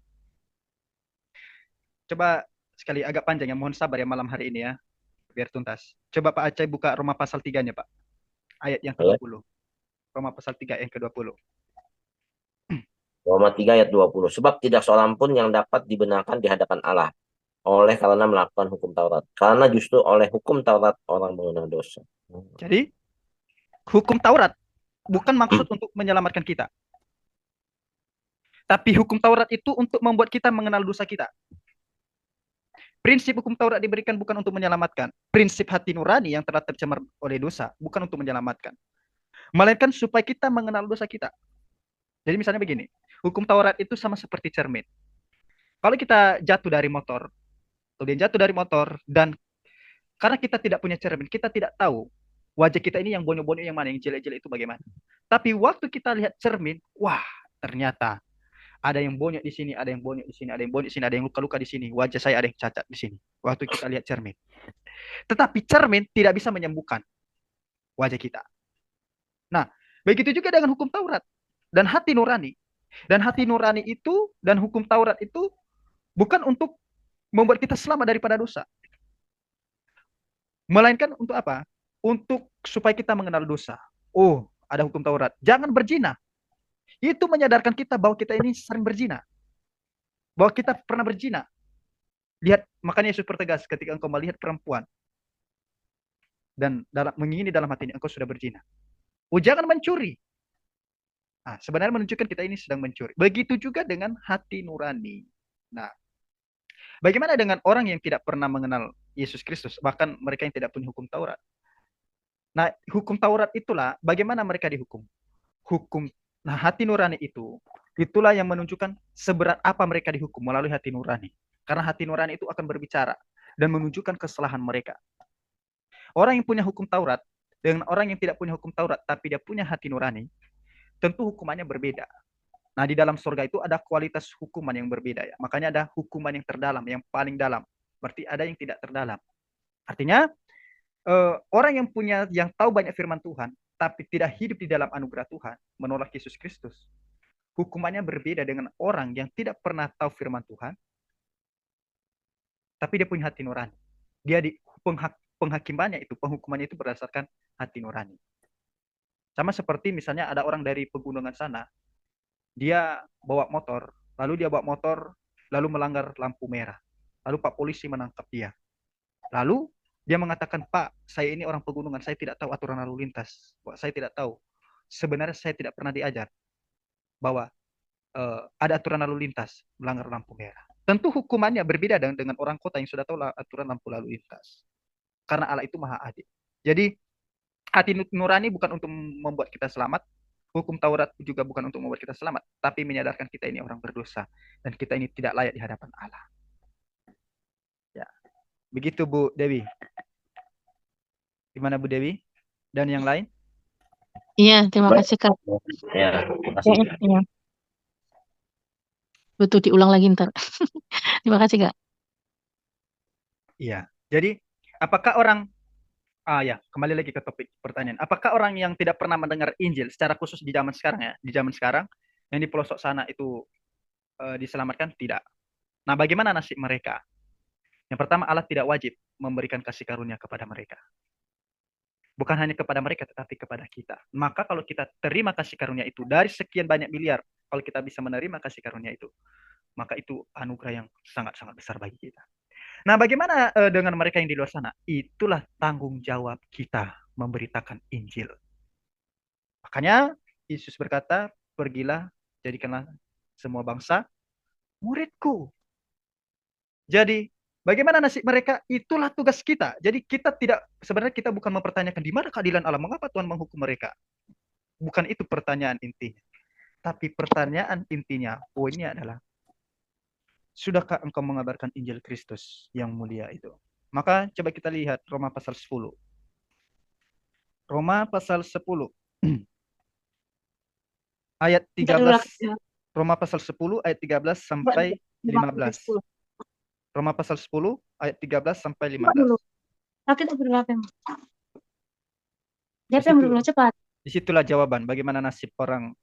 S1: Coba sekali agak panjang ya, mohon sabar ya malam hari ini ya, biar tuntas. Coba Pak Aceh buka Roma pasal 3-nya Pak, ayat yang ke-20. Roma pasal 3 yang ke-20.
S4: Roma 3 ayat 20. Sebab tidak seorang pun yang dapat dibenarkan di hadapan Allah oleh karena melakukan hukum Taurat. Karena justru oleh hukum Taurat orang mengenal dosa.
S1: Jadi hukum Taurat bukan maksud untuk menyelamatkan kita. Tapi hukum Taurat itu untuk membuat kita mengenal dosa kita. Prinsip hukum Taurat diberikan bukan untuk menyelamatkan. Prinsip hati nurani yang telah tercemar oleh dosa bukan untuk menyelamatkan. Melainkan supaya kita mengenal dosa kita. Jadi misalnya begini, hukum Taurat itu sama seperti cermin. Kalau kita jatuh dari motor, kemudian jatuh dari motor, dan karena kita tidak punya cermin, kita tidak tahu wajah kita ini yang bonyok-bonyok yang mana, yang jelek-jelek itu bagaimana. Tapi waktu kita lihat cermin, wah ternyata ada yang bonyok di sini, ada yang bonyok di sini, ada yang bonyok di sini, ada yang luka-luka di sini, wajah saya ada yang cacat di sini. Waktu kita lihat cermin. Tetapi cermin tidak bisa menyembuhkan wajah kita. Nah, begitu juga dengan hukum Taurat dan hati nurani. Dan hati nurani itu dan hukum Taurat itu bukan untuk membuat kita selamat daripada dosa. Melainkan untuk apa? Untuk supaya kita mengenal dosa. Oh, ada hukum Taurat. Jangan berzina. Itu menyadarkan kita bahwa kita ini sering berzina. Bahwa kita pernah berzina. Lihat, makanya Yesus pertegas ketika engkau melihat perempuan dan mengingini dalam hati ini, engkau sudah berzina. Oh, jangan mencuri. Nah, sebenarnya menunjukkan kita ini sedang mencuri. Begitu juga dengan hati nurani. Nah, bagaimana dengan orang yang tidak pernah mengenal Yesus Kristus, bahkan mereka yang tidak punya hukum Taurat? Nah, hukum Taurat itulah bagaimana mereka dihukum. Nah, hati nurani itulah yang menunjukkan seberat apa mereka dihukum melalui hati nurani. Karena hati nurani itu akan berbicara dan menunjukkan kesalahan mereka. Orang yang punya hukum Taurat dengan orang yang tidak punya hukum Taurat tapi dia punya hati nurani, tentu hukumannya berbeda. Nah, di dalam surga itu ada kualitas hukuman yang berbeda ya. Makanya ada hukuman yang terdalam, yang paling dalam. Berarti ada yang tidak terdalam. Artinya orang yang tahu banyak firman Tuhan tapi tidak hidup di dalam anugerah Tuhan, menolak Yesus Kristus, hukumannya berbeda dengan orang yang tidak pernah tahu firman Tuhan tapi dia punya hati nurani. Dia di penghakimannya itu, penghukumannya itu berdasarkan hati nurani. Sama seperti misalnya ada orang dari pegunungan sana, dia bawa motor, lalu melanggar lampu merah. Lalu Pak polisi menangkap dia. Lalu dia mengatakan, Pak, saya ini orang pegunungan, saya tidak tahu aturan lalu lintas. Saya tidak tahu. Sebenarnya saya tidak pernah diajar bahwa ada aturan lalu lintas, melanggar lampu merah. Tentu hukumannya berbeda dengan orang kota yang sudah tahu aturan lampu lalu lintas. Karena Allah itu maha adil. Jadi hati nurani bukan untuk membuat kita selamat. Hukum Taurat juga bukan untuk membuat kita selamat. Tapi menyadarkan kita ini orang berdosa. Dan kita ini tidak layak di hadapan Allah. Ya, begitu Bu Dewi. Gimana Bu Dewi? Dan yang lain?
S7: Iya, terima kasih Kak.
S4: Ya, terima kasih.
S7: Iya. Butuh diulang lagi ntar. Terima kasih Kak.
S1: Iya. Jadi, apakah orang kembali lagi ke topik pertanyaan. Apakah orang yang tidak pernah mendengar Injil secara khusus di zaman sekarang ya, di zaman sekarang yang di pelosok sana itu diselamatkan? Tidak. Nah, bagaimana nasib mereka? Yang pertama, Allah tidak wajib memberikan kasih karunia kepada mereka. Bukan hanya kepada mereka, tetapi kepada kita. Maka kalau kita terima kasih karunia itu dari sekian banyak miliar, kalau kita bisa menerima kasih karunia itu, maka itu anugerah yang sangat-sangat besar bagi kita. Nah, bagaimana dengan mereka yang di luar sana? Itulah tanggung jawab kita memberitakan Injil. Makanya Yesus berkata, pergilah, jadikanlah semua bangsa muridku. Jadi, bagaimana nasib mereka? Itulah tugas kita. Jadi sebenarnya kita bukan mempertanyakan di mana keadilan Allah, mengapa Tuhan menghukum mereka. Bukan itu pertanyaan intinya. Tapi pertanyaan intinya, poinnya adalah, sudahkah engkau mengabarkan Injil Kristus yang mulia itu? Maka coba kita lihat Roma pasal 10. Roma pasal 10. Ayat 13. Roma pasal 10 ayat 13 sampai 15. Roma pasal 10 ayat 13 sampai 15.
S3: Kita berapa? Lihat yang dulu cepat.
S1: Disitulah jawaban bagaimana nasib orang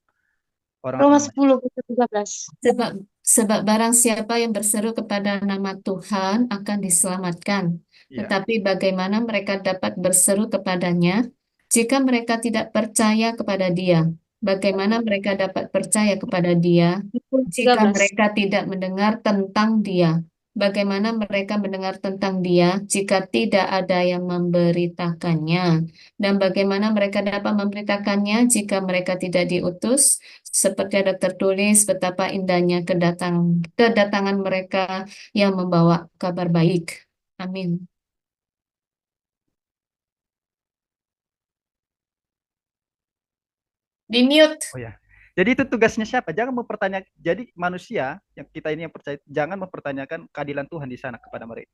S3: Roma 10 13.
S2: Sebab barang siapa yang berseru kepada nama Tuhan akan diselamatkan.
S1: Ya.
S2: Tetapi bagaimana mereka dapat berseru kepadanya jika mereka tidak percaya kepada Dia? Bagaimana mereka dapat percaya kepada Dia jika mereka tidak mendengar tentang Dia? Bagaimana mereka mendengar tentang Dia jika tidak ada yang memberitakannya? Dan bagaimana mereka dapat memberitakannya jika mereka tidak diutus? Seperti ada tertulis betapa indahnya kedatangan mereka yang membawa kabar baik. Amin. Di mute.
S1: Oh ya. Jadi itu tugasnya siapa? Jangan mempertanyakan. Jadi manusia yang kita ini yang percaya, jangan mempertanyakan keadilan Tuhan di sana kepada mereka.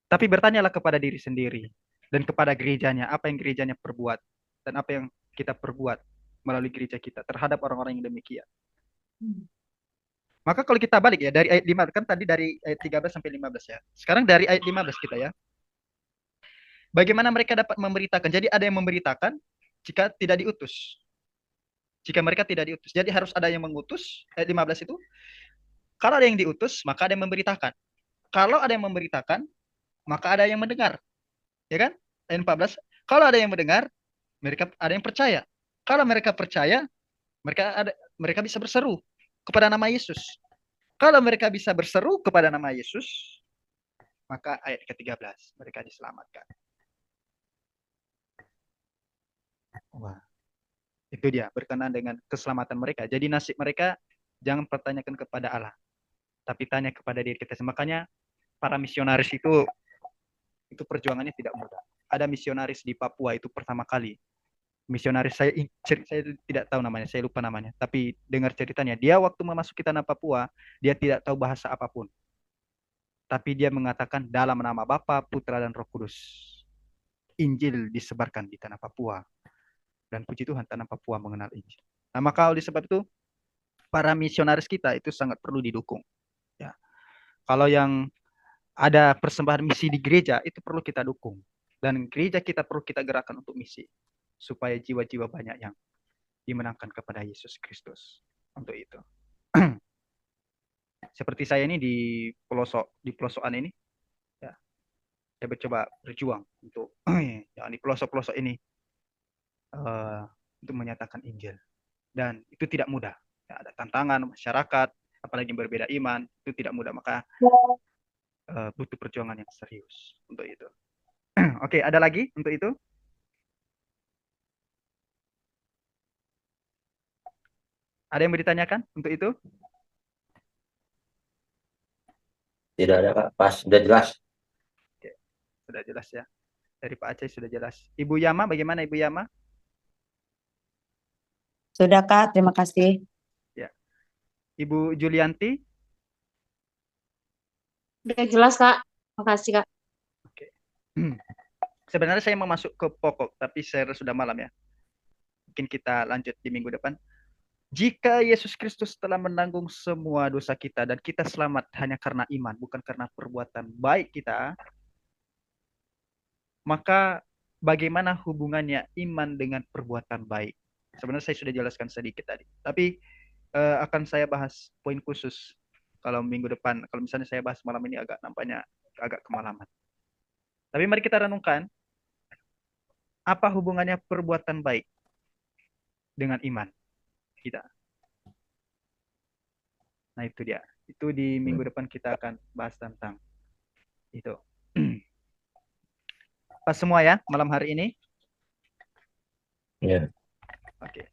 S1: Tapi bertanyalah kepada diri sendiri dan kepada gerejanya, apa yang gerejanya perbuat dan apa yang kita perbuat melalui gereja kita terhadap orang-orang yang demikian. Maka kalau kita balik ya dari ayat 5 kan tadi dari ayat 13 sampai 15 ya. Sekarang dari ayat 15 kita ya. Bagaimana mereka dapat memberitakan? Jadi ada yang memberitakan jika tidak diutus. Jika mereka tidak diutus. Jadi harus ada yang mengutus. Ayat 15 itu. Kalau ada yang diutus, maka ada yang memberitakan. Kalau ada yang memberitakan, maka ada yang mendengar. Ya kan? Ayat 14. Kalau ada yang mendengar, mereka ada yang percaya. Kalau mereka percaya, mereka bisa berseru kepada nama Yesus. Kalau mereka bisa berseru kepada nama Yesus, maka ayat ke-13 mereka diselamatkan. Wah, itu dia berkenaan dengan keselamatan mereka. Jadi nasib mereka jangan pertanyakan kepada Allah, tapi tanya kepada diri kita. Makanya para misionaris itu perjuangannya tidak mudah. Ada misionaris di Papua itu pertama kali. Misionaris saya tidak tahu namanya, saya lupa namanya. Tapi dengar ceritanya, dia waktu memasuki tanah Papua, dia tidak tahu bahasa apapun. Tapi dia mengatakan dalam nama Bapa, Putra, dan Roh Kudus. Injil disebarkan di tanah Papua. Dan puji Tuhan, tanah Papua mengenal Injil. Nah, maka oleh sebab itu, para misionaris kita itu sangat perlu didukung. Ya. Kalau yang ada persembahan misi di gereja, itu perlu kita dukung. Dan gereja kita perlu kita gerakan untuk misi. Supaya jiwa-jiwa banyak yang dimenangkan kepada Yesus Kristus. Untuk itu. Seperti saya ini di pelosokan ini, ya, saya mencoba berjuang untuk yang di pelosok-pelosok ini untuk menyatakan Injil. Dan itu tidak mudah. Ya, ada tantangan masyarakat, apalagi berbeda iman, itu tidak mudah. Maka butuh perjuangan yang serius untuk itu. Oke, ada lagi untuk itu? Ada yang mau ditanyakan untuk itu?
S4: Tidak ada, Kak. Pas, sudah jelas.
S1: Oke, sudah jelas ya. Dari Pak Aceh sudah jelas. Ibu Yama, bagaimana Ibu Yama?
S5: Sudah, Kak. Terima kasih.
S1: Ya. Ibu Julianti?
S3: Udah jelas, Kak. Makasih, Kak.
S1: Oke. Sebenarnya saya mau masuk ke pokok, tapi saya sudah malam ya. Mungkin kita lanjut di minggu depan. Jika Yesus Kristus telah menanggung semua dosa kita dan kita selamat hanya karena iman, bukan karena perbuatan baik kita, maka bagaimana hubungannya iman dengan perbuatan baik? Sebenarnya saya sudah jelaskan sedikit tadi, tapi akan saya bahas poin khusus kalau minggu depan. Kalau misalnya saya bahas malam ini nampaknya agak kemalaman. Tapi mari kita renungkan, apa hubungannya perbuatan baik dengan iman kita? Nah itu dia. Itu di minggu depan kita akan bahas tentang itu. Pas semua ya malam hari ini.
S4: Ya.
S1: Oke.